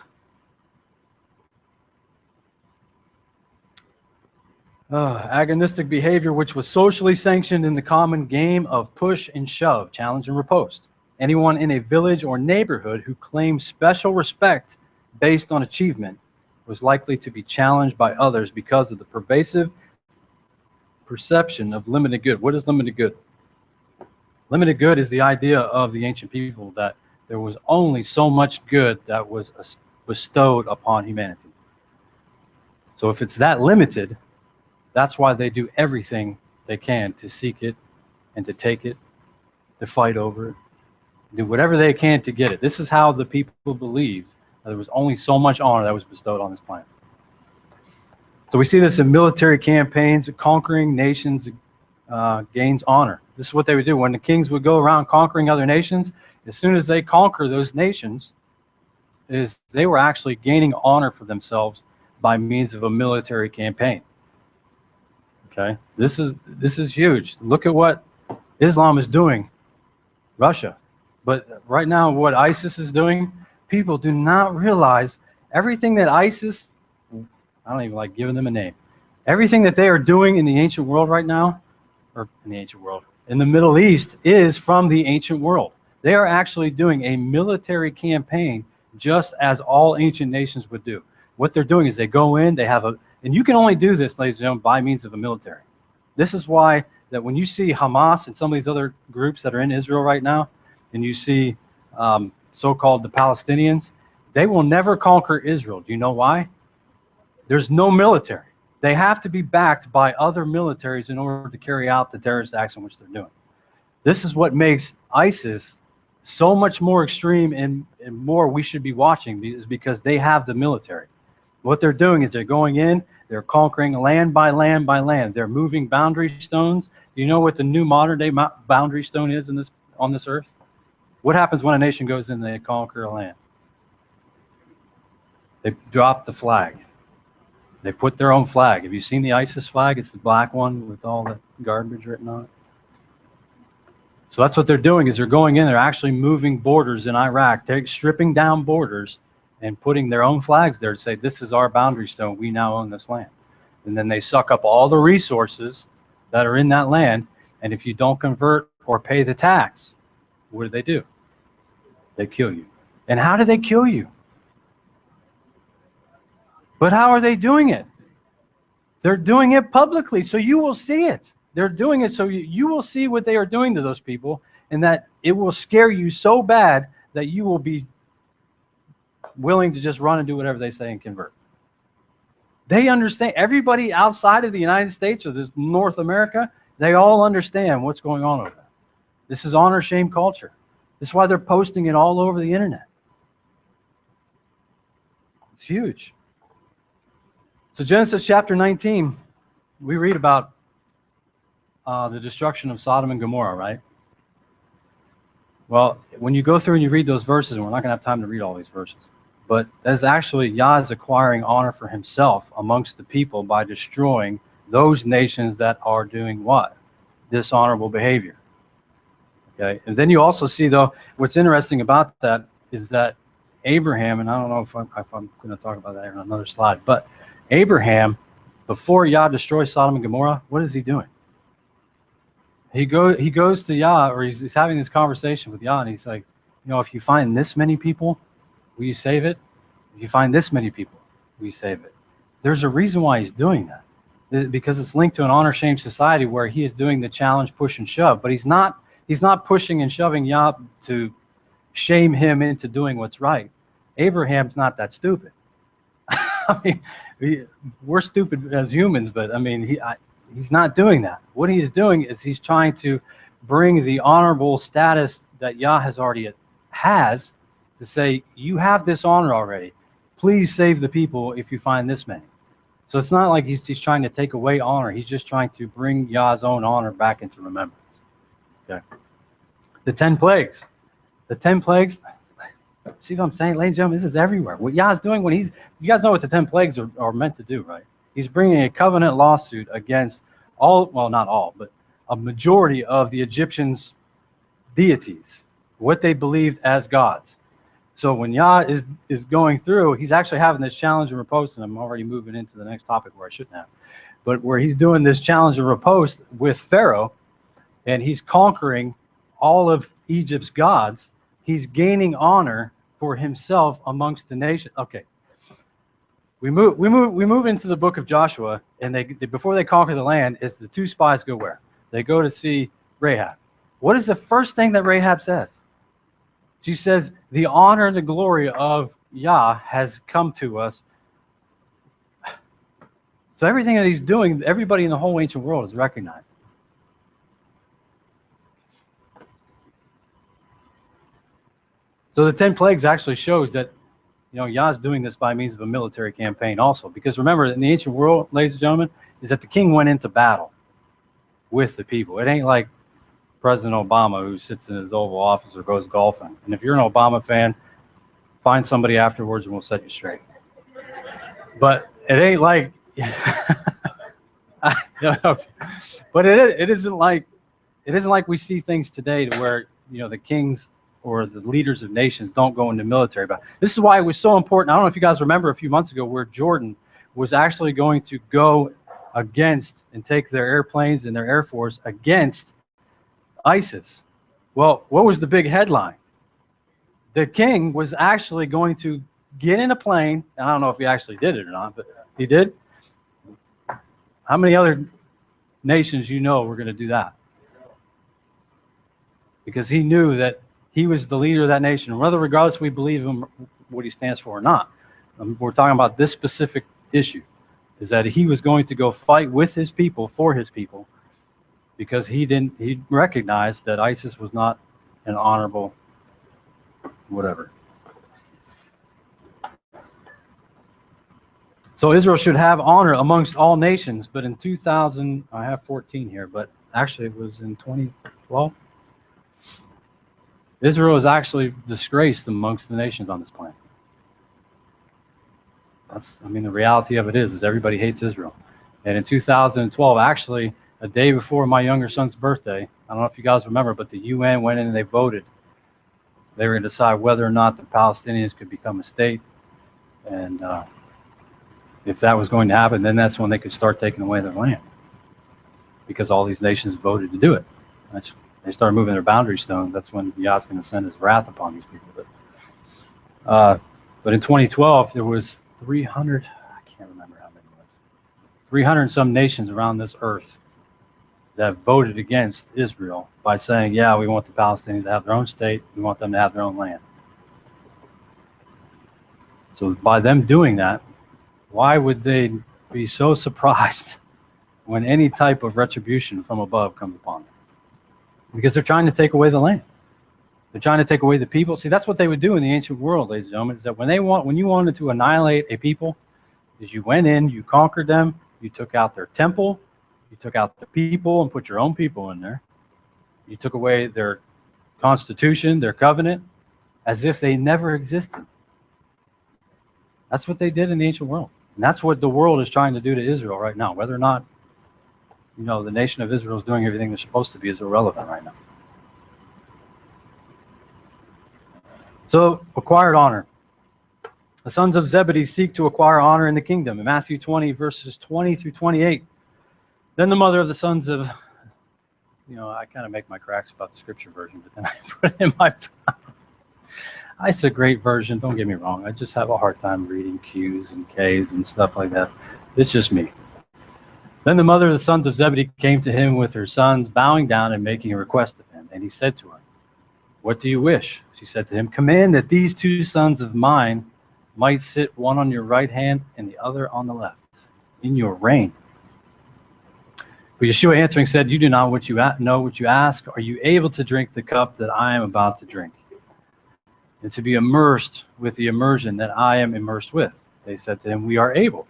Agonistic behavior, which was socially sanctioned in the common game of push and shove, challenge and riposte. Anyone in a village or neighborhood who claimed special respect based on achievement was likely to be challenged by others because of the pervasive perception of limited good. What is limited good? Limited good is the idea of the ancient people that there was only so much good that was bestowed upon humanity. So if it's that limited, that's why they do everything they can to seek it and to take it, to fight over it, do whatever they can to get it. This is how the people believed that there was only so much honor that was bestowed on this planet. So we see this in military campaigns. Conquering nations gains honor. This is what they would do. When the kings would go around conquering other nations, as soon as they conquer those nations, they were actually gaining honor for themselves by means of a military campaign. Okay, this is huge. Look at what Islam is doing, Russia. But right now, what ISIS is doing, people do not realize everything that ISIS, I don't even like giving them a name, everything that they are doing in the ancient world right now, or in the ancient world, in the Middle East, is from the ancient world. They are actually doing a military campaign just as all ancient nations would do. What they're doing is they go in, they have and you can only do this, ladies and gentlemen, by means of a military. This is why that when you see Hamas and some of these other groups that are in Israel right now, and you see so-called the Palestinians, they will never conquer Israel. Do you know why? There's no military. They have to be backed by other militaries in order to carry out the terrorist acts in which they're doing. This is what makes ISIS so much more extreme and more we should be watching, is because they have the military. What they're doing is they're going in, they're conquering land by land by land. They're moving boundary stones. Do you know what the new modern day boundary stone is on this earth? What happens when a nation goes in and they conquer a land? They drop the flag. They put their own flag. Have you seen the ISIS flag? It's the black one with all the garbage written on it. So that's what they're doing, is they're going in, they're actually moving borders in Iraq. They're stripping down borders and putting their own flags there to say, this is our boundary stone, we now own this land. And then they suck up all the resources that are in that land, and if you don't convert or pay the tax, what do? They kill you. And how do they kill you? But how are they doing it? They're doing it publicly, so you will see it. They're doing it so you will see what they are doing to those people, and that it will scare you so bad that you will be willing to just run and do whatever they say and convert. They understand. Everybody outside of the United States or this North America, they all understand what's going on over there. This is honor shame culture. This is why they're posting it all over the internet. It's huge. So Genesis chapter 19, we read about the destruction of Sodom and Gomorrah, right? Well, when you go through and you read those verses, and we're not going to have time to read all these verses, but that's actually Yah is acquiring honor for himself amongst the people by destroying those nations that are doing what? Dishonorable behavior. Okay, and then you also see, though, what's interesting about that is that Abraham, and I don't know if I'm going to talk about that on another slide, but Abraham, before Yah destroys Sodom and Gomorrah, what is he doing? He goes to Yah, or he's having this conversation with Yah, and he's like, you know, if you find this many people, will you save it? If you find this many people, will you save it? There's a reason why he's doing that, because it's linked to an honor-shame society where he is doing the challenge, push, and shove, but he's not pushing and shoving Yah to shame him into doing what's right. Abraham's not that stupid. I mean, we're stupid as humans, but I mean, he's not doing that. What he is doing is he's trying to bring the honorable status that Yah has to say, you have this honor already. Please save the people if you find this many. So it's not like he's trying to take away honor. He's just trying to bring Yah's own honor back into remembrance. Okay. The 10 plagues. The 10 plagues. See what I'm saying, ladies and gentlemen? This is everywhere. What Yah's doing you guys know what the 10 plagues are meant to do, right? He's bringing a covenant lawsuit against not all, but a majority of the Egyptians' deities, what they believed as gods. So when Yah is going through, he's actually having this challenge and riposte, and I'm already moving into the next topic where I shouldn't have, but where he's doing this challenge and riposte with Pharaoh, and he's conquering all of Egypt's gods. He's gaining honor for himself amongst the nation. Okay. We move into the book of Joshua, and they before they conquer the land, it's the two spies go where? They go to see Rahab. What is the first thing that Rahab says? She says, the honor and the glory of Yah has come to us. So everything that he's doing, everybody in the whole ancient world is recognized. So the 10 plagues actually shows that Yah's doing this by means of a military campaign also. Because remember, in the ancient world, ladies and gentlemen, is that the king went into battle with the people. It ain't like President Obama who sits in his Oval Office or goes golfing. And if you're an Obama fan, find somebody afterwards and we'll set you straight. But it ain't like, but it isn't like we see things today to where, the kings or the leaders of nations don't go into military. But this is why it was so important. I don't know if you guys remember a few months ago where Jordan was actually going to go against and take their airplanes and their air force against ISIS. Well, what was the big headline? The king was actually going to get in a plane, and I don't know if he actually did it or not, but he did. How many other nations were going to do that? Because he knew that he was the leader of that nation, whether regardless we believe him, what he stands for or not. We're talking about this specific issue, is that he was going to go fight with his people, for his people, because he recognized that ISIS was not an honorable whatever. So Israel should have honor amongst all nations, but in 2000, I have 14 here, but actually it was in 2012. Israel is actually disgraced amongst the nations on this planet. The reality of it is everybody hates Israel. And in 2012, actually, a day before my younger son's birthday, I don't know if you guys remember, but the UN went in and they voted. They were going to decide whether or not the Palestinians could become a state. And if that was going to happen, then that's when they could start taking away their land. Because all these nations voted to do it. They started moving their boundary stones. That's when Yah's going to send his wrath upon these people. But in 2012, there was 300, I can't remember how many it was, 300 and some nations around this earth that voted against Israel by saying, yeah, we want the Palestinians to have their own state. We want them to have their own land. So by them doing that, why would they be so surprised when any type of retribution from above comes upon them? Because they're trying to take away the land. They're trying to take away the people. See, that's what they would do in the ancient world, ladies and gentlemen, is that when you wanted to annihilate a people, is you went in, you conquered them, you took out their temple, you took out the people and put your own people in there. You took away their constitution, their covenant, as if they never existed. That's what they did in the ancient world. And that's what the world is trying to do to Israel right now. Whether or not, the nation of Israel is doing everything they're supposed to be is irrelevant right now. So, acquired honor. The sons of Zebedee seek to acquire honor in the kingdom. In Matthew 20, verses 20 through 28. Then the mother of the sons of, I kind of make my cracks about the scripture version, but then I put it in my... It's a great version, don't get me wrong. I just have a hard time reading Q's and K's and stuff like that. It's just me. Then the mother of the sons of Zebedee came to him with her sons, bowing down and making a request of him. And he said to her, "What do you wish?" She said to him, "Command that these two sons of mine might sit one on your right hand and the other on the left, in your reign." But Yeshua answering said, "You do not know what you ask. Are you able to drink the cup that I am about to drink, and to be immersed with the immersion that I am immersed with?" They said to him, "We are able."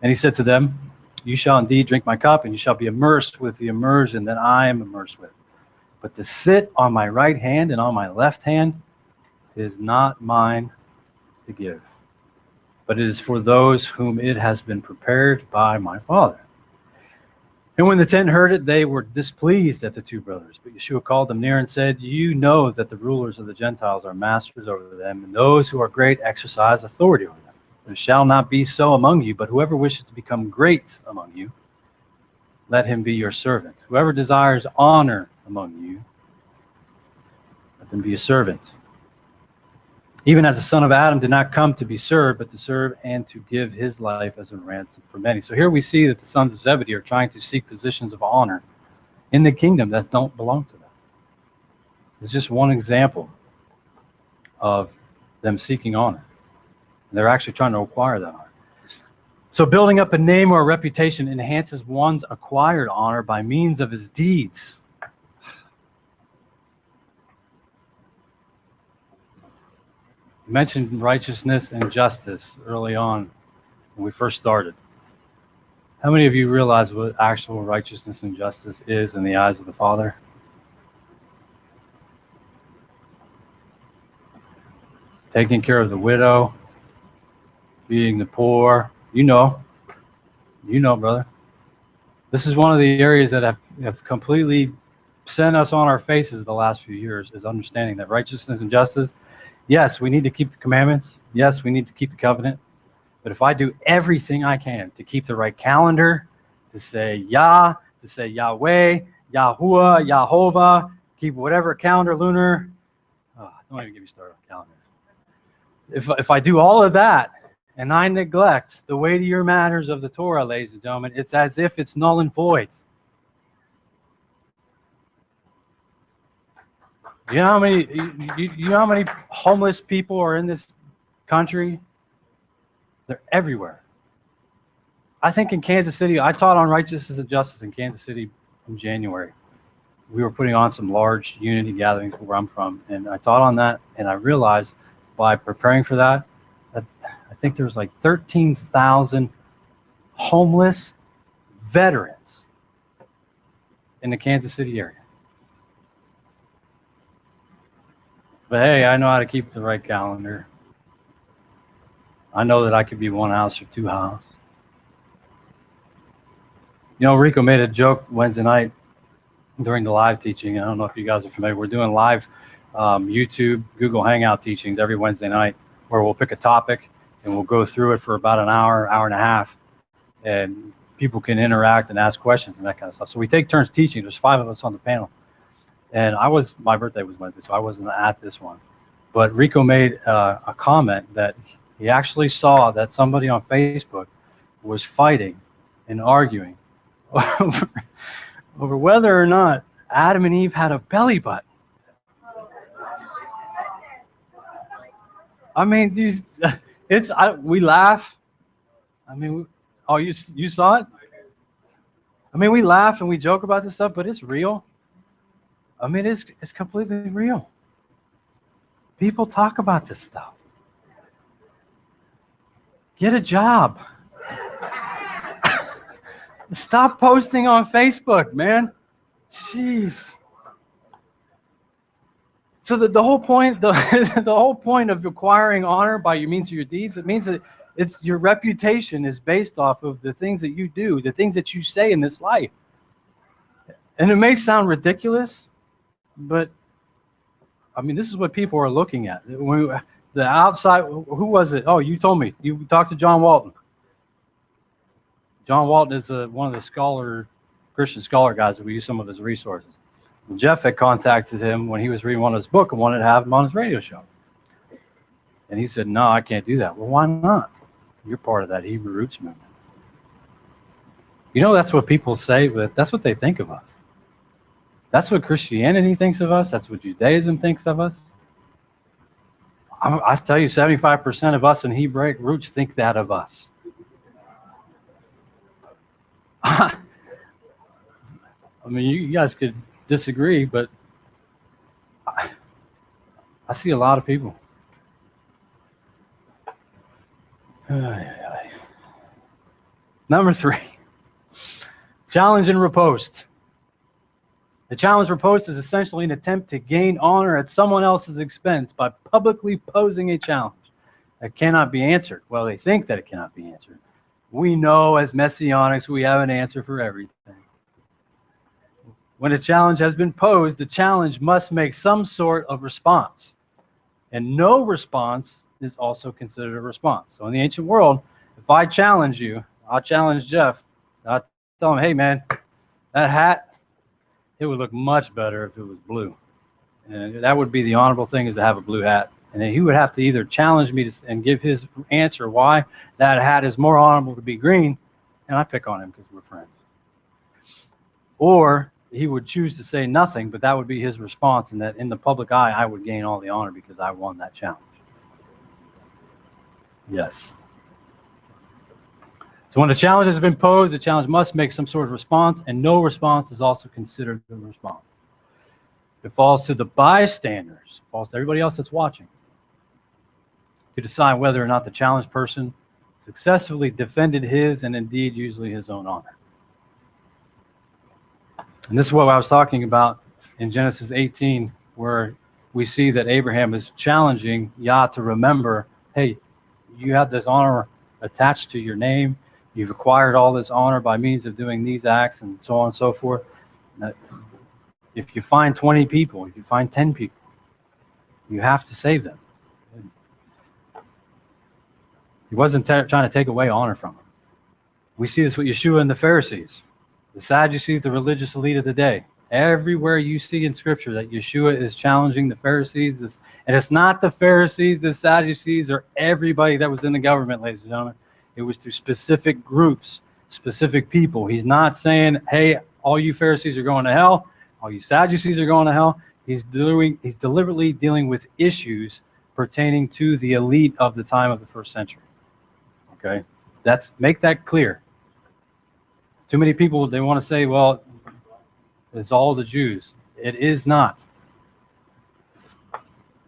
And he said to them, "You shall indeed drink my cup, and you shall be immersed with the immersion that I am immersed with. But to sit on my right hand and on my left hand is not mine to give, but it is for those whom it has been prepared by my Father." And when the 10 heard it, they were displeased at the two brothers. But Yeshua called them near and said, "You know that the rulers of the Gentiles are masters over them, and those who are great exercise authority over them. It shall not be so among you, but whoever wishes to become great among you, let him be your servant. Whoever desires honor among you, let them be a servant. Even as the Son of Adam did not come to be served, but to serve and to give his life as a ransom for many." So here we see that the sons of Zebedee are trying to seek positions of honor in the kingdom that don't belong to them. It's just one example of them seeking honor. They're actually trying to acquire that honor. So building up a name or a reputation enhances one's acquired honor by means of his deeds. You mentioned righteousness and justice early on when we first started. How many of you realize what actual righteousness and justice is in the eyes of the Father? Taking care of the widow, feeding the poor. You know, brother. This is one of the areas that have completely sent us on our faces the last few years, is understanding that righteousness and justice, yes, we need to keep the commandments. Yes, we need to keep the covenant. But if I do everything I can to keep the right calendar, to say Yah, to say Yahweh, Yahuwah, Yahovah, keep whatever calendar, lunar, don't even get me started on calendar. If I do all of that and I neglect the weightier matters of the Torah, ladies and gentlemen, it's as if it's null and void. You know how many homeless people are in this country? They're everywhere. I think in Kansas City, I taught on righteousness and justice in Kansas City in January. We were putting on some large unity gatherings where I'm from, and I taught on that, and I realized by preparing for that I think there was like 13,000 homeless veterans in the Kansas City area. But hey, I know how to keep the right calendar. I know that I could be one house or two houses. You know, Rico made a joke Wednesday night during the live teaching. I don't know if you guys are familiar. We're doing live YouTube, Google Hangout teachings every Wednesday night, where we'll pick a topic and we'll go through it for about an hour, hour and a half, and people can interact and ask questions and that kind of stuff. So we take turns teaching. There's 5 of us on the panel. And my birthday was Wednesday, so I wasn't at this one. But Rico made a comment that he actually saw that somebody on Facebook was fighting and arguing over whether or not Adam and Eve had a belly button. I mean, we laugh. I mean, you saw it? I mean, we laugh and we joke about this stuff, but it's real. I mean, it's completely real. People talk about this stuff. Get a job. Stop posting on Facebook, man. Jeez. So the whole point, the whole point of acquiring honor by your means of your deeds, it means that it's your reputation is based off of the things that you do, the things that you say in this life. And it may sound ridiculous, but I mean, this is what people are looking at. The outside, who was it? Oh, you told me. You talked to John Walton. John Walton is one of the Christian scholar guys that we use some of his resources. And Jeff had contacted him when he was reading one of his books and wanted to have him on his radio show. And he said, no, I can't do that. Well, why not? You're part of that Hebrew roots movement. You know, that's what people say, but that's what they think of us. That's what Christianity thinks of us. That's what Judaism thinks of us. I tell you, 75% of us in Hebraic roots think that of us. I mean, you guys could disagree, but I see a lot of people. Number 3, challenge and riposte. The challenge riposte is essentially an attempt to gain honor at someone else's expense by publicly posing a challenge that cannot be answered. Well, they think that it cannot be answered. We know as Messianics we have an answer for everything. When a challenge has been posed, the challenge must make some sort of response. And no response is also considered a response. So in the ancient world, if I challenge you, I'll challenge Jeff. I'll tell him, hey man, that hat, it would look much better if it was blue. And that would be the honorable thing, is to have a blue hat. And then he would have to either challenge me and give his answer why that hat is more honorable to be green, and I pick on him because we're friends. Or he would choose to say nothing, but that would be his response, and that in the public eye, I would gain all the honor because I won that challenge. Yes. So when a challenge has been posed, the challenge must make some sort of response, and no response is also considered a response. It falls to the bystanders, it falls to everybody else that's watching, to decide whether or not the challenged person successfully defended his and indeed usually his own honor. And this is what I was talking about in Genesis 18, where we see that Abraham is challenging Yah to remember, hey, you have this honor attached to your name. You've acquired all this honor by means of doing these acts and so on and so forth. Now, if you find 20 people, if you find 10 people, you have to save them. He wasn't trying to take away honor from them. We see this with Yeshua and the Pharisees, the Sadducees, the religious elite of the day. Everywhere you see in Scripture that Yeshua is challenging the Pharisees, and it's not the Pharisees, the Sadducees, or everybody that was in the government, ladies and gentlemen. It was to specific groups, specific people. He's not saying, hey, all you Pharisees are going to hell, all you Sadducees are going to hell. He's deliberately dealing with issues pertaining to the elite of the time of the first century. Okay? Make that clear. Too many people, they want to say, well, it's all the Jews. It is not.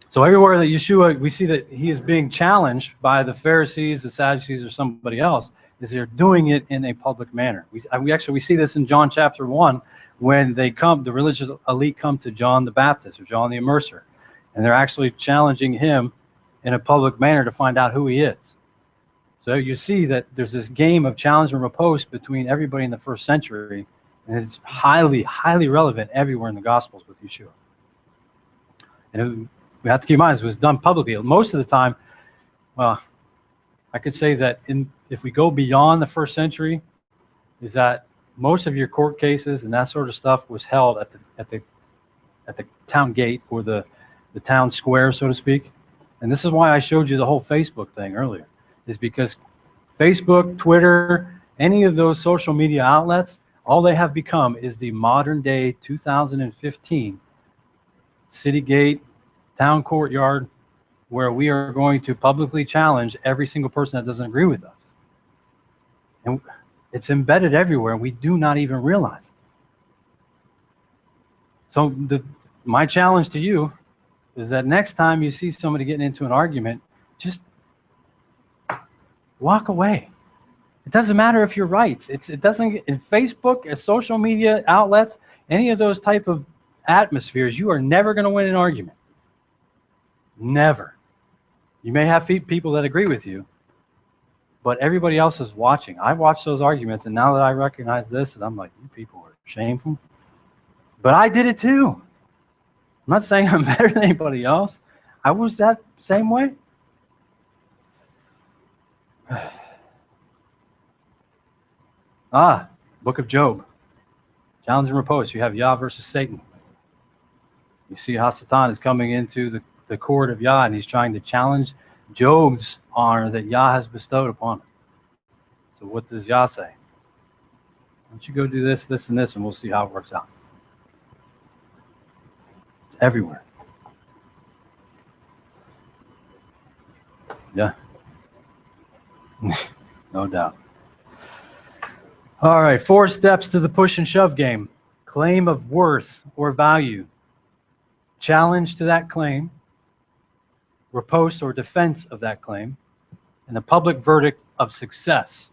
So everywhere that Yeshua, we see that he is being challenged by the Pharisees, the Sadducees, or somebody else, is they're doing it in a public manner. We see this in John chapter 1, when the religious elite come to John the Baptist or John the Immerser, and they're actually challenging him in a public manner to find out who he is. So you see that there's this game of challenge and riposte between everybody in the first century, and it's highly, highly relevant everywhere in the Gospels with Yeshua. And we have to keep in mind, it was done publicly. Most of the time, well, I could say that if we go beyond the first century, is that most of your court cases and that sort of stuff was held at the town gate or the town square, so to speak. And this is why I showed you the whole Facebook thing earlier, is because Facebook, Twitter, any of those social media outlets, all they have become is the modern day 2015 city gate, town courtyard, where we are going to publicly challenge every single person that doesn't agree with us. And it's embedded everywhere, and we do not even realize it. So my challenge to you is that next time you see somebody getting into an argument, just walk away. It doesn't matter if you're right. It doesn't, in Facebook, social media outlets, any of those type of atmospheres, you are never going to win an argument. Never. You may have people that agree with you, but everybody else is watching. I watched those arguments, and now that I recognize this, and I'm like, you people are shameful. But I did it too. I'm not saying I'm better than anybody else. I was that same way. Book of Job. Challenge and riposte. You have Yah versus Satan. You see how Satan is coming into the court of Yah, and he's trying to challenge Job's honor that Yah has bestowed upon him. So what does Yah say? Why don't you go do this, this, and this, and we'll see how it works out. It's everywhere. Yeah. No doubt. All right, 4 steps to the push and shove game. Claim of worth or value. Challenge to that claim. Riposte or defense of that claim. And the public verdict of success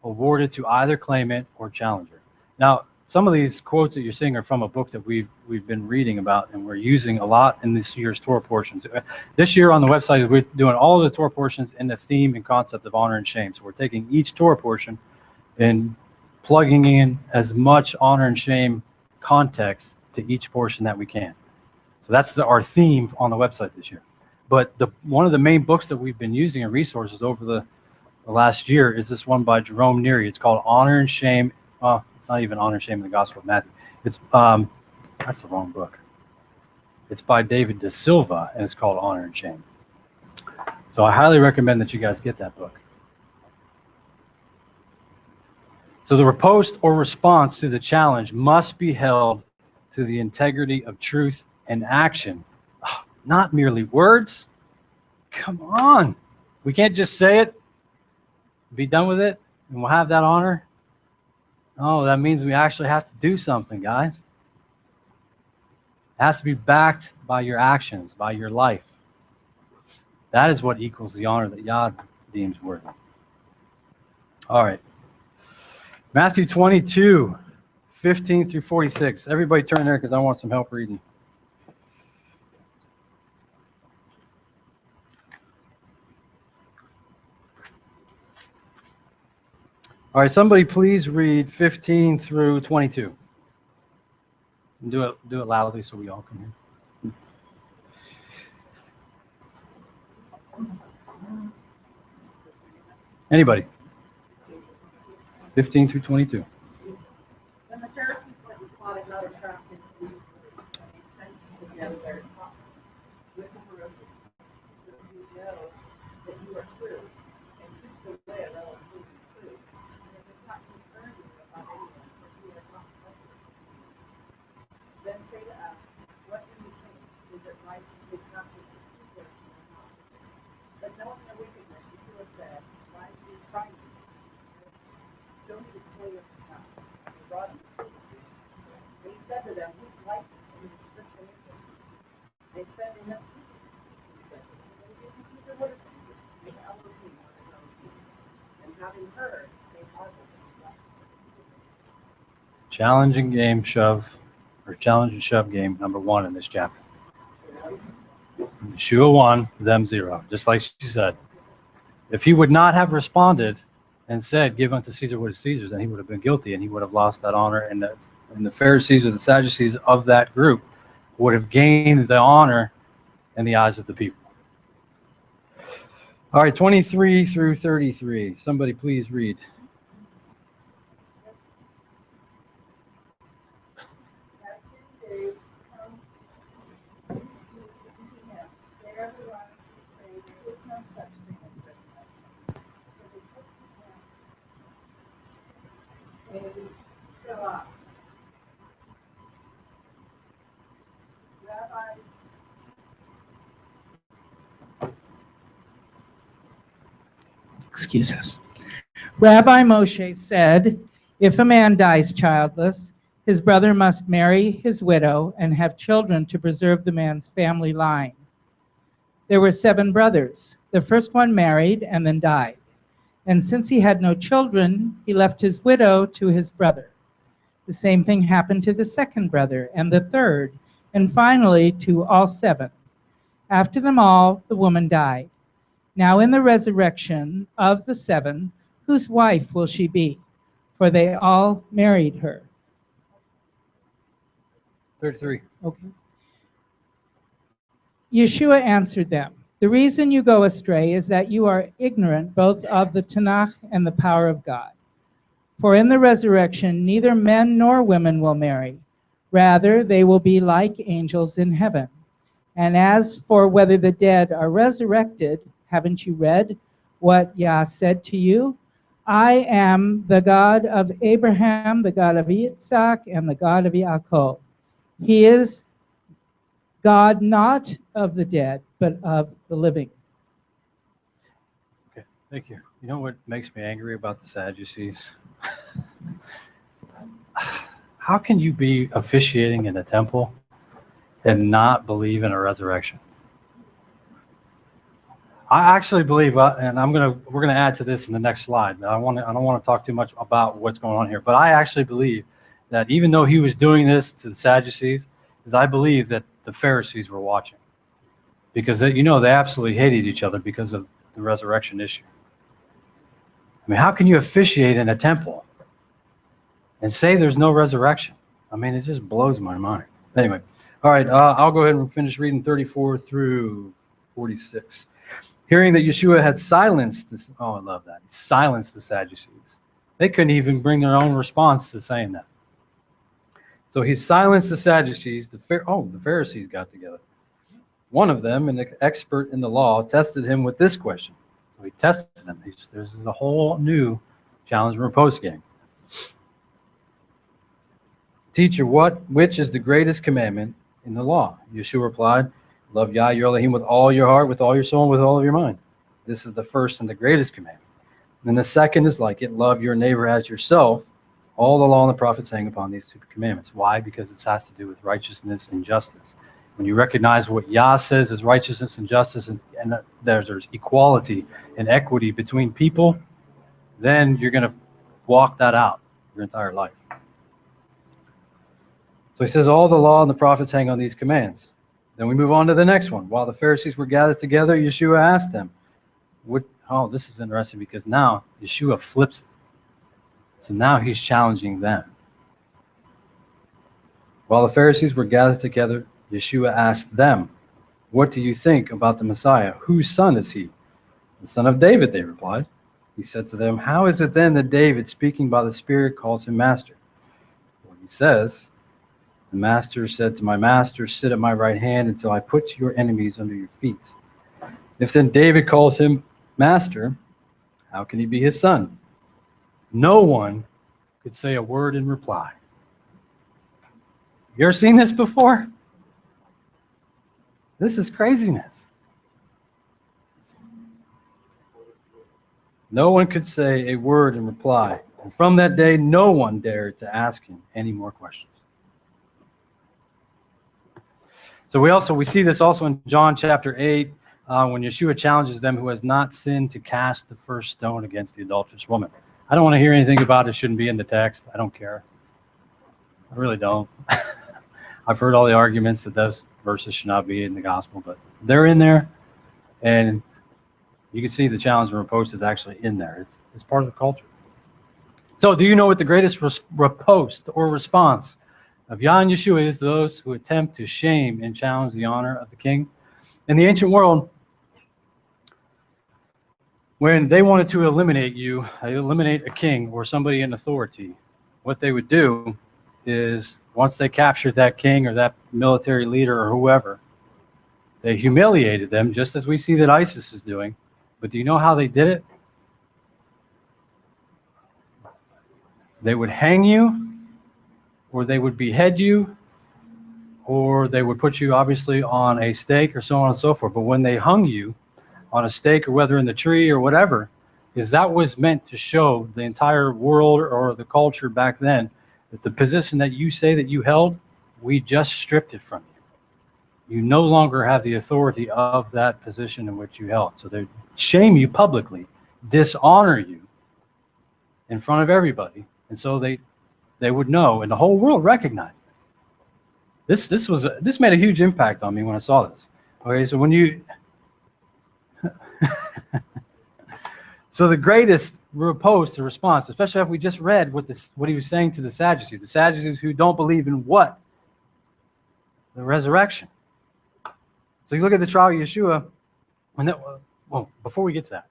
awarded to either claimant or challenger. Now, some of these quotes that you're seeing are from a book that we've been reading about and we're using a lot in this year's Torah portions. This year on the website, we're doing all of the Torah portions in the theme and concept of honor and shame. So we're taking each Torah portion and plugging in as much honor and shame context to each portion that we can. So that's our theme on the website this year. But one of the main books that we've been using and resources over the last year is this one by Jerome Neary. It's called Honor and Shame. Well, it's not even Honor and Shame in the Gospel of Matthew. It's that's the wrong book. It's by David De Silva, and it's called Honor and Shame. So I highly recommend that you guys get that book. So the riposte or response to the challenge must be held to the integrity of truth and action, not merely words. Come on. We can't just say it, be done with it, and we'll have that honor. Oh, that means we actually have to do something, guys. It has to be backed by your actions, by your life. That is what equals the honor that Yah deems worthy. All right. Matthew 22, 15 through 46. Everybody turn there because I want some help reading. All right, somebody please read 15 through 22. And do it loudly so we all can hear. Anybody? 15 through 22. When the Pharisees went and fought another trap in Jerusalem, they sent together their prophets with the Herodians, so that you know that you are true, and keep the way of all including true. And it does not concern you about anyone, for you are not trusted. Then say to us, what do you think? Is it right to give justice to Caesar or not? But knowing their wickedness, Yeshua said, why do you try me? Don't even play with the house. They brought him to the priest. And he said to them, whose likeness and whose scripture is this? They said to him, he said, they give to Caesar what is Caesar, and to Elohim what is Elohim. And having heard, they marveled at his lesson. Challenging game shove, or challenge and shove game number 1 in this chapter. Yeshua 1, them 0, just like she said. If he would not have responded and said, give unto Caesar what is Caesar's, then he would have been guilty and he would have lost that honor. And the Pharisees or the Sadducees of that group would have gained the honor in the eyes of the people. All right, 23 through 33. Somebody please read. Excuse us. Rabbi Moshe said, if a man dies childless, his brother must marry his widow and have children to preserve the man's family line. There were 7 brothers. The first one married and then died. And since he had no children, he left his widow to his brother. The same thing happened to the second brother and the third, and finally to all 7. After them all, the woman died. Now in the resurrection of the 7, whose wife will she be? For they all married her. 33. Okay. Yeshua answered them, the reason you go astray is that you are ignorant both of the Tanakh and the power of God. For in the resurrection, neither men nor women will marry. Rather, they will be like angels in heaven. And as for whether the dead are resurrected, haven't you read what Yah said to you? I am the God of Abraham, the God of Yitzhak, and the God of Yaakov. He is God not of the dead, but of the living. Okay, thank you. You know what makes me angry about the Sadducees? How can you be officiating in the temple and not believe in a resurrection? I actually believe, and we're gonna add to this in the next slide. I don't want to talk too much about what's going on here, but I actually believe that even though he was doing this to the Sadducees, is I believe that the Pharisees were watching, because they absolutely hated each other because of the resurrection issue. I mean, how can you officiate in a temple and say there's no resurrection? I mean, it just blows my mind. Anyway, all right, I'll go ahead and finish reading 34 through 46. Hearing that Yeshua had silenced this, oh, I love that. He silenced the Sadducees. They couldn't even bring their own response to saying that. So he silenced the Sadducees. The Pharisees got together. One of them, an expert in the law, tested him with this question. So he tested him. This is a whole new challenge and riposte game. Teacher, which is the greatest commandment in the law? Yeshua replied, love Yah, your Elohim, with all your heart, with all your soul, and with all of your mind. This is the first and the greatest commandment. And the second is like it, love your neighbor as yourself. All the law and the prophets hang upon these 2 commandments. Why? Because it has to do with righteousness and justice. when you recognize what Yah says is righteousness and justice, and there's equality and equity between people, then you're going to walk that out your entire life. So he says, all the law and the prophets hang on these commands. Then we move on to the next one. While the Pharisees were gathered together, Yeshua asked them, this is interesting because now Yeshua flips it. So now he's challenging them. While the Pharisees were gathered together, Yeshua asked them, what do you think about the Messiah? Whose son is he? The son of David, they replied. He said to them, how is it then that David, speaking by the Spirit, calls him master? Well, he says, the master said to my master, sit at my right hand until I put your enemies under your feet. If then David calls him master, how can he be his son? No one could say a word in reply. You ever seen this before? This is craziness. No one could say a word in reply. And from that day, no one dared to ask him any more questions. So we see this also in John chapter 8, when Yeshua challenges them who has not sinned to cast the first stone against the adulterous woman. I don't want to hear anything about it. Shouldn't be in the text. I don't care. I really don't. I've heard all the arguments that those verses should not be in the gospel, but they're in there, and you can see the challenge and riposte is actually in there. It's part of the culture. So do you know what the greatest riposte or response of Yah and Yeshua is to those who attempt to shame and challenge the honor of the king? In the ancient world, when they wanted to eliminate a king or somebody in authority, what they would do is once they captured that king or that military leader or whoever, they humiliated them, just as we see that ISIS is doing. But do you know how they did it? They would hang you, or they would behead you, or they would put you obviously on a stake or so on and so forth. But when they hung you on a stake, or whether in the tree or whatever, is that was meant to show the entire world or the culture back then that the position that you say that you held, we just stripped it from you. You no longer have the authority of that position in which you held. So they shame you publicly, dishonor you in front of everybody. And so they would know, and the whole world recognized this. This made a huge impact on me when I saw this. Okay, so when you so the greatest riposte, the response, especially if we just read what he was saying to the Sadducees who don't believe in what? The resurrection. So you look at the trial of Yeshua, before we get to that,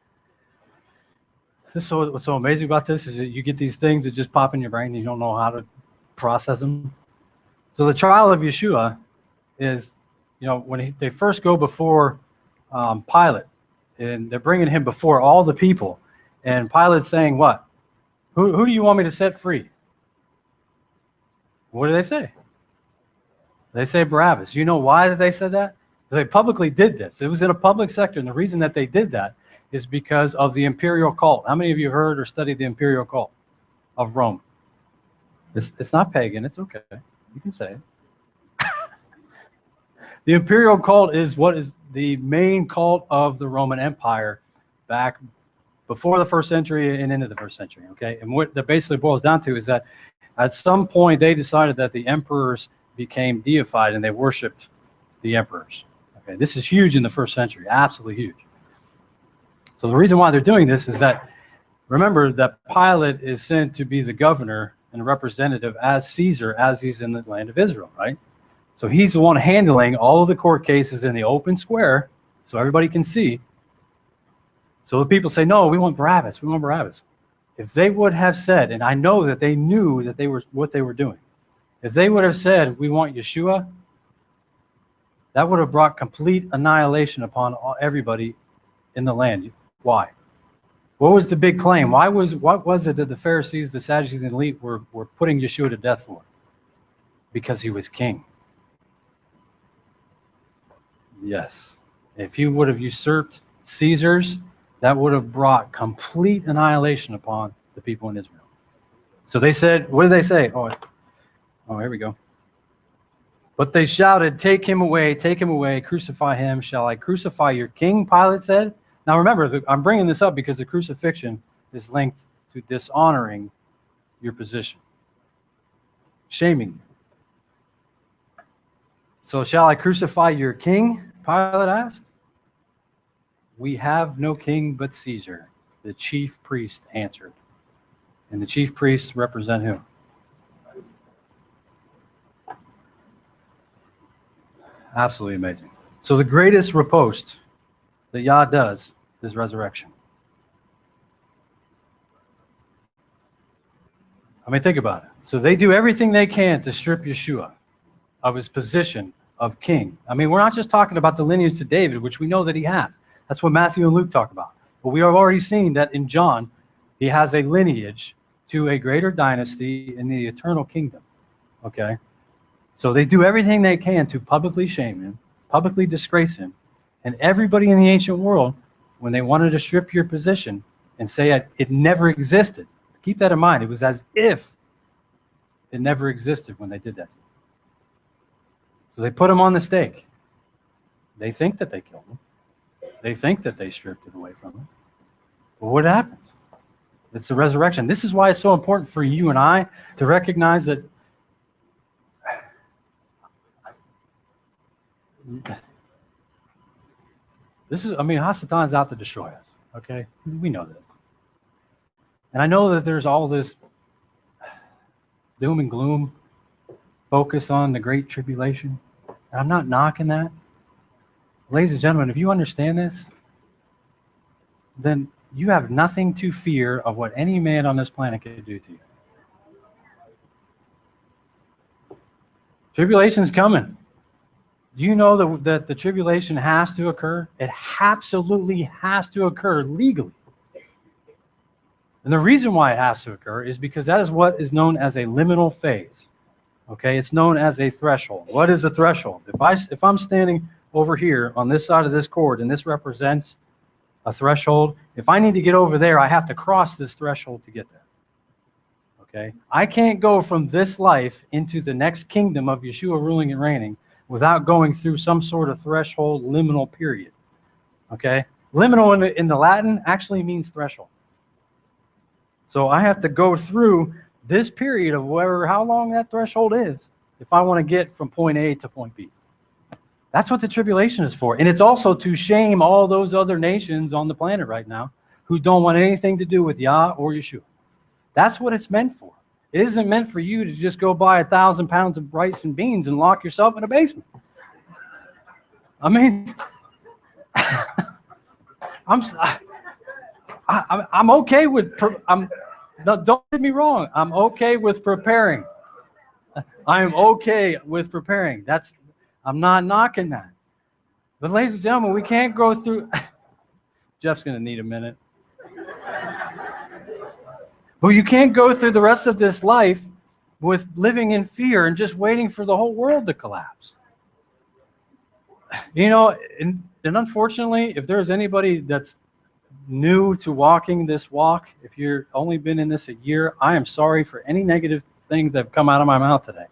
what's so amazing about this is that you get these things that just pop in your brain and you don't know how to process them. So the trial of Yeshua is, when they first go before Pilate, and they're bringing him before all the people, and Pilate's saying, what? Who do you want me to set free? What do they say? They say Barabbas. You know why they said that? Because they publicly did this. It was in a public sector, and the reason that they did that is because of the imperial cult. How many of you heard or studied the imperial cult of Rome? It's not pagan. It's okay. You can say it. The imperial cult is what is the main cult of the Roman Empire back before the first century and into the first century, okay? And what that basically boils down to is that at some point they decided that the emperors became deified and they worshipped the emperors. Okay, this is huge in the first century, absolutely huge. So the reason why they're doing this is that, remember that Pilate is sent to be the governor and representative as Caesar as he's in the land of Israel, right? So he's the one handling all of the court cases in the open square so everybody can see. So the people say, no, we want Barabbas. We want Barabbas. If they would have said, and I know that they knew that they were what they were doing. If they would have said, we want Yeshua, that would have brought complete annihilation upon everybody in the land. Why? What was the big claim? What was it that the Pharisees, the Sadducees, and the elite were putting Yeshua to death for? Because he was king. Yes. If he would have usurped Caesar's, that would have brought complete annihilation upon the people in Israel. So they said, what did they say? Oh, here we go. But they shouted, take him away, crucify him. Shall I crucify your king? Pilate said. Now remember, I'm bringing this up because the crucifixion is linked to dishonoring your position, shaming you. So shall I crucify your king? Pilate asked. We have no king but Caesar, the chief priest answered. And the chief priests represent who? Absolutely amazing. So the greatest riposte that Yah does is resurrection. I mean, think about it. So they do everything they can to strip Yeshua of his position of king. I mean, we're not just talking about the lineage to David, which we know that he has. That's what Matthew and Luke talk about. But we have already seen that in John, he has a lineage to a greater dynasty in the eternal kingdom. Okay? So they do everything they can to publicly shame him, publicly disgrace him. And everybody in the ancient world, when they wanted to strip your position and say it never existed, keep that in mind. It was as if it never existed when they did that. So they put him on the stake. They think that they killed him. They think that they stripped it away from him. But what happens? It's the resurrection. This is why it's so important for you and I to recognize that this is, I mean, Hasatan's out to destroy us, okay? We know this. And I know that there's all this doom and gloom focus on the Great Tribulation. And I'm not knocking that. Ladies and gentlemen, if you understand this, then you have nothing to fear of what any man on this planet could do to you. Tribulation's coming. Do you know that the tribulation has to occur? It absolutely has to occur legally. And the reason why it has to occur is because that is what is known as a liminal phase. Okay, it's known as a threshold. What is a threshold? If I'm standing over here on this side of this cord and this represents a threshold, if I need to get over there, I have to cross this threshold to get there. Okay, I can't go from this life into the next kingdom of Yeshua ruling and reigning without going through some sort of threshold liminal period. Okay, liminal in the Latin actually means threshold. So I have to go through this period of how long that threshold is if I want to get from point A to point B. That's what the tribulation is for. And it's also to shame all those other nations on the planet right now who don't want anything to do with Yah or Yeshua. That's what it's meant for. It isn't meant for you to just go buy 1,000 pounds of rice and beans and lock yourself in a basement. I mean, I'm okay with, don't get me wrong, I'm okay with preparing. I'm okay with preparing. I'm not knocking that. But ladies and gentlemen, we can't go through, Jeff's going to need a minute. But you can't go through the rest of this life with living in fear and just waiting for the whole world to collapse. You know, and unfortunately, if there's anybody that's new to walking this walk, if you've only been in this a year, I am sorry for any negative things that have come out of my mouth today.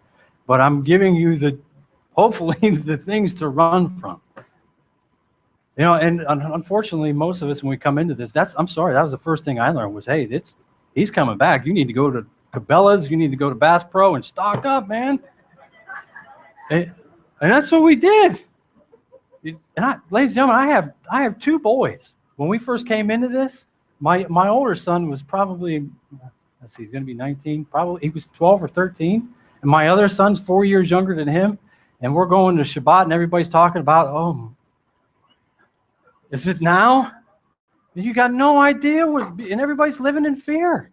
But I'm giving you hopefully the things to run from. You know, and unfortunately, most of us, when we come into this, I'm sorry, that was the first thing I learned was, hey, he's coming back. You need to go to Cabela's, you need to go to Bass Pro and stock up, man. And that's what we did. And ladies and gentlemen, I have two boys. When we first came into this, my older son was probably, let's see, he's going to be 19. Probably he was 12 or 13. And my other son's 4 years younger than him. And we're going to Shabbat and everybody's talking about, oh, is it now? You got no idea and everybody's living in fear.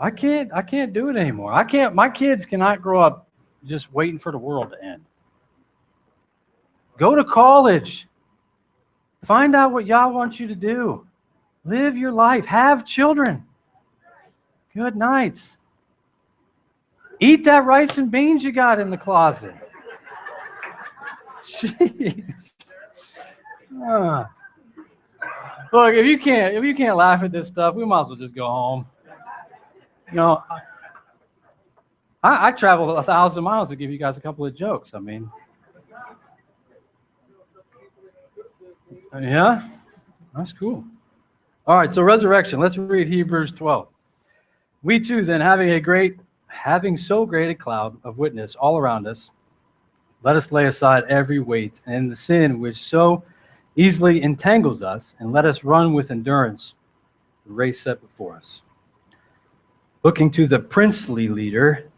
I can't do it anymore. My kids cannot grow up just waiting for the world to end. Go to college. Find out what Yah wants you to do. Live your life. Have children. Good night. Eat that rice and beans you got in the closet. Jeez. Look, if you can't laugh at this stuff, we might as well just go home. You know, I traveled 1,000 miles to give you guys a couple of jokes. I mean, yeah, that's cool. All right, so resurrection. Let's read Hebrews 12. We too, then, having so great a cloud of witness all around us, let us lay aside every weight and the sin which so easily entangles us, and let us run with endurance the race set before us. Looking to the princely leader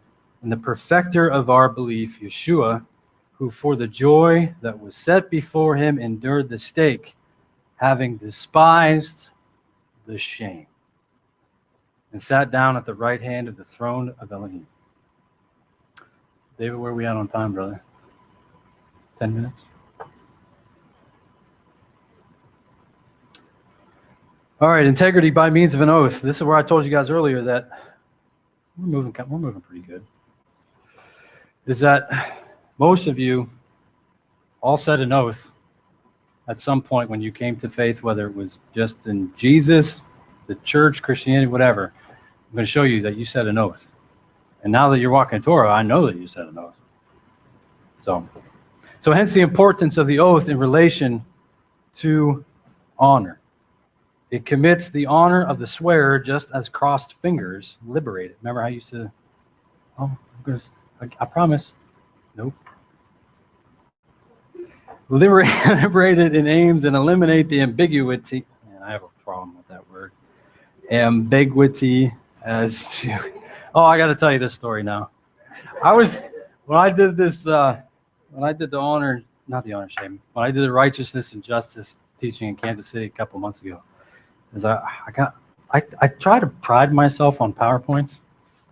and the perfecter of our belief, Yeshua, who for the joy that was set before him endured the stake, having despised the shame, and sat down at the right hand of the throne of Elohim. David, where are we at on time, brother? 10 minutes? All right, integrity by means of an oath. This is where I told you guys earlier that we're moving pretty good. Is that most of you all said an oath at some point when you came to faith, whether it was just in Jesus, the church, Christianity, whatever. I'm going to show you that you said an oath. And now that you're walking Torah, I know that you said an oath. So hence the importance of the oath in relation to honor. It commits the honor of the swearer just as crossed fingers liberate it. Remember how you said, oh, I promise. Nope. Liberate it in aims and eliminate the ambiguity. Man, I have a problem with that word. Ambiguity as to, oh, I got to tell you this story now. When I did the righteousness and justice teaching in Kansas City a couple months ago, is I try to pride myself on PowerPoints.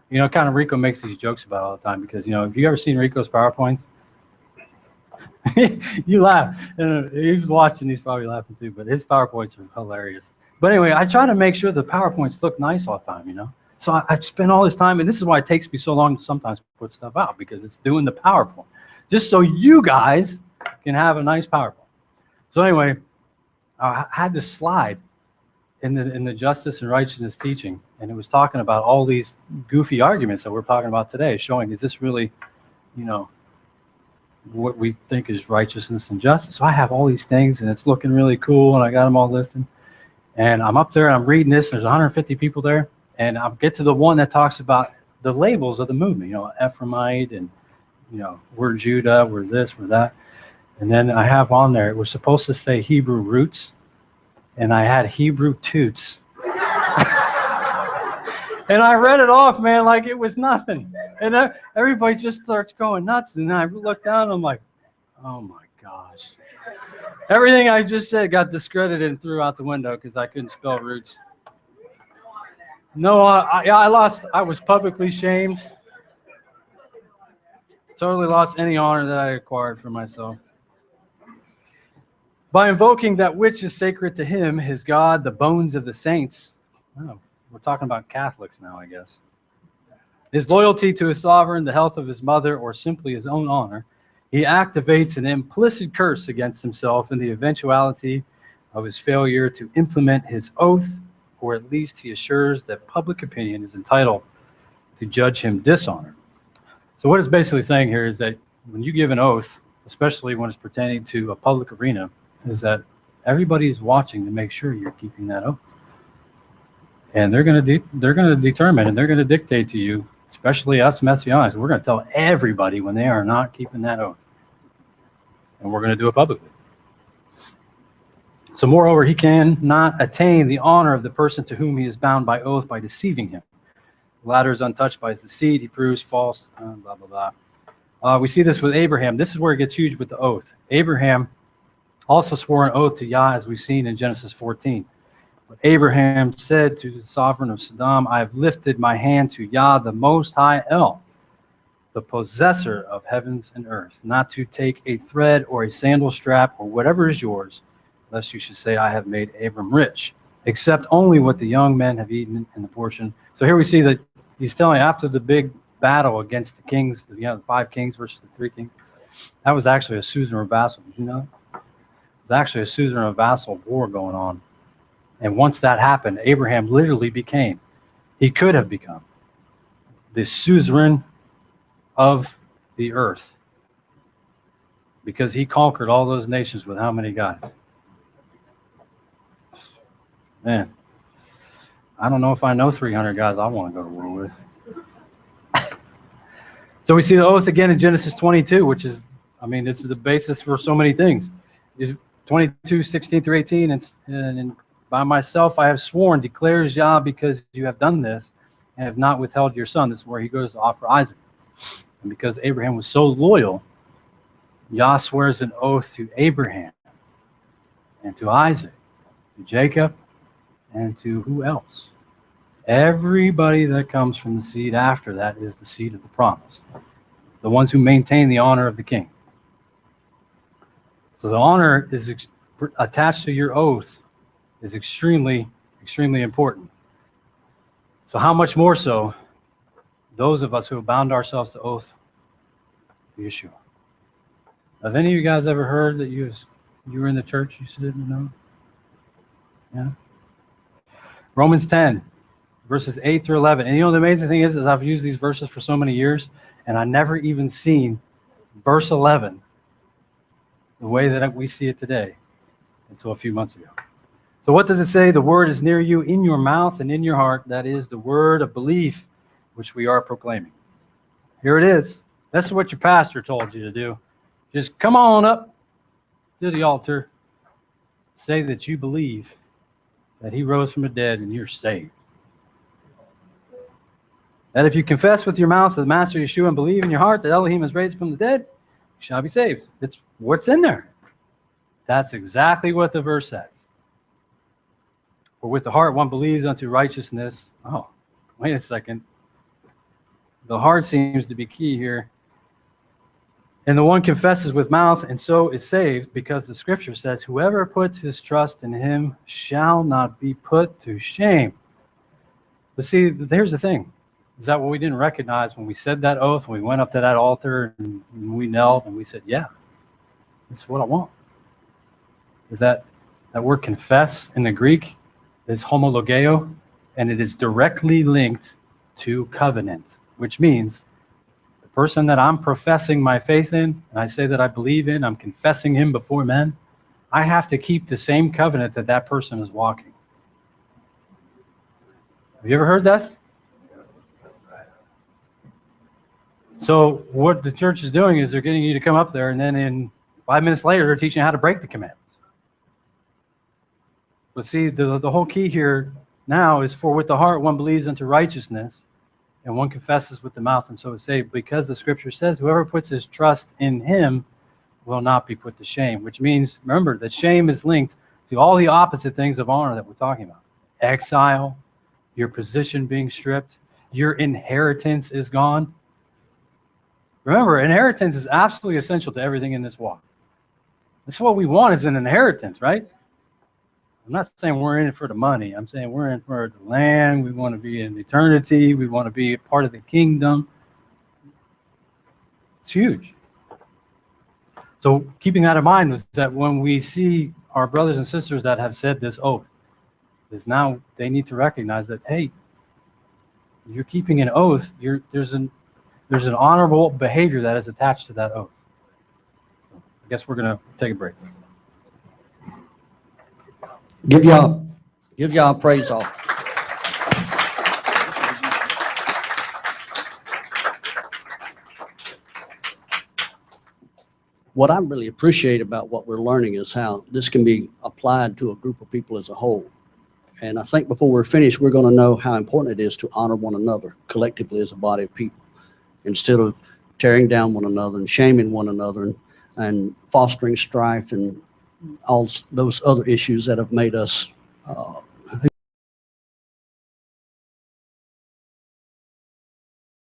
You know, kind of Rico makes these jokes about it all the time because, you know, have you ever seen Rico's PowerPoints? You laugh. And he's watching, he's probably laughing too, but his PowerPoints are hilarious. But anyway, I try to make sure the PowerPoints look nice all the time, you know? So I spend all this time, and this is why it takes me so long to sometimes put stuff out, because it's doing the PowerPoint. Just so you guys can have a nice PowerPoint. So anyway, I had this slide in the justice and righteousness teaching, and it was talking about all these goofy arguments that we're talking about today, showing is this really, you know, what we think is righteousness and justice. So I have all these things, and it's looking really cool, and I got them all listed. And I'm up there, and I'm reading this, and there's 150 people there, and I'll get to the one that talks about the labels of the movement, you know, Ephraimite, and, you know, we're Judah, we're this, we're that. And then I have on there, it was supposed to say Hebrew roots, and I had Hebrew toots. And I read it off, man, like it was nothing. And everybody just starts going nuts. And then I look down, and I'm like, oh my gosh. Everything I just said got discredited and threw out the window because I couldn't spell roots. No, I lost. I was publicly shamed. Totally lost any honor that I acquired for myself. By invoking that which is sacred to him, his God, the bones of the saints. Oh, we're talking about Catholics now, I guess. His loyalty to his sovereign, the health of his mother, or simply his own honor, he activates an implicit curse against himself in the eventuality of his failure to implement his oath, or at least he assures that public opinion is entitled to judge him dishonored. So what it's basically saying here is that when you give an oath, especially when it's pertaining to a public arena, is that everybody is watching to make sure you're keeping that oath. And they're going to determine and they're going to dictate to you, especially us Messianics, we're going to tell everybody when they are not keeping that oath. And we're going to do it publicly. So moreover, he cannot attain the honor of the person to whom he is bound by oath by deceiving him. The latter is untouched by his deceit. He proves false, blah, blah, blah. We see this with Abraham. This is where it gets huge with the oath. Abraham also swore an oath to Yah, as we've seen in Genesis 14. But Abraham said to the sovereign of Sodom, I have lifted my hand to Yah, the Most High El, the possessor of heavens and earth, not to take a thread or a sandal strap or whatever is yours, lest you should say, I have made Abram rich, except only what the young men have eaten in the portion. So here we see that he's telling after the big battle against the kings, the 5 kings versus the 3 kings, that was actually a suzerain vassal. Did you know? It was actually a suzerain vassal war going on. And once that happened, Abraham literally he could have become the suzerain of the earth. Because he conquered all those nations with how many guys? Man, I don't know if I know 300 guys I want to go to war with. So we see the oath again in Genesis 22, which is, I mean, it's the basis for so many things. 22, 16 through 18, and by myself I have sworn, declares Yah, because you have done this and have not withheld your son. This is where he goes to offer Isaac. And because Abraham was so loyal, Yah swears an oath to Abraham and to Isaac, to Jacob, and to who else? Everybody that comes from the seed after that is the seed of the promise. The ones who maintain the honor of the king. So the honor is attached to your oath is extremely, extremely important. So how much more so those of us who have bound ourselves to oath to Yeshua. Have any of you guys ever heard that you were in the church, you didn't know? Yeah. Romans 10, verses 8 through 11. And you know, the amazing thing is I've used these verses for so many years, and I never even seen verse 11 the way that we see it today until a few months ago. So what does it say? The word is near you, in your mouth and in your heart. That is the word of belief, which we are proclaiming. Here it is. That's what your pastor told you to do. Just come on up to the altar, say that you believe that he rose from the dead and you're saved. That if you confess with your mouth the Master Yeshua and believe in your heart that Elohim is raised from the dead, you shall be saved. It's what's in there. That's exactly what the verse says. For with the heart one believes unto righteousness. Oh, wait a second. The heart seems to be key here. And the one confesses with mouth and so is saved, because the scripture says, whoever puts his trust in him shall not be put to shame. But see, here's the thing. Is that what we didn't recognize when we said that oath, when we went up to that altar and we knelt and we said, yeah, that's what I want. Is that word confess in the Greek is homologeo, and it is directly linked to covenant, which means the person that I'm professing my faith in, and I say that I believe in, I'm confessing him before men, I have to keep the same covenant that that person is walking. Have you ever heard that? So what the church is doing is they're getting you to come up there, and then in 5 minutes later, they're teaching you how to break the commandments. But see, the whole key here now is for with the heart one believes unto righteousness, and one confesses with the mouth, and so is saved. Because the scripture says, whoever puts his trust in him will not be put to shame. Which means, remember, that shame is linked to all the opposite things of honor that we're talking about. Exile, your position being stripped, your inheritance is gone. Remember, inheritance is absolutely essential to everything in this walk. That's what we want, is an inheritance, right? I'm not saying we're in it for the money. I'm saying we're in for the land. We want to be in eternity. We want to be a part of the kingdom. It's huge. So keeping that in mind was that when we see our brothers and sisters that have said this oath, is now they need to recognize that, hey, you're keeping an oath. There's an honorable behavior that is attached to that oath. I guess we're going to take a break. Give y'all a praise off. What I really appreciate about what we're learning is how this can be applied to a group of people as a whole. And I think before we're finished, we're going to know how important it is to honor one another collectively as a body of people, instead of tearing down one another and shaming one another and fostering strife and all those other issues that have made us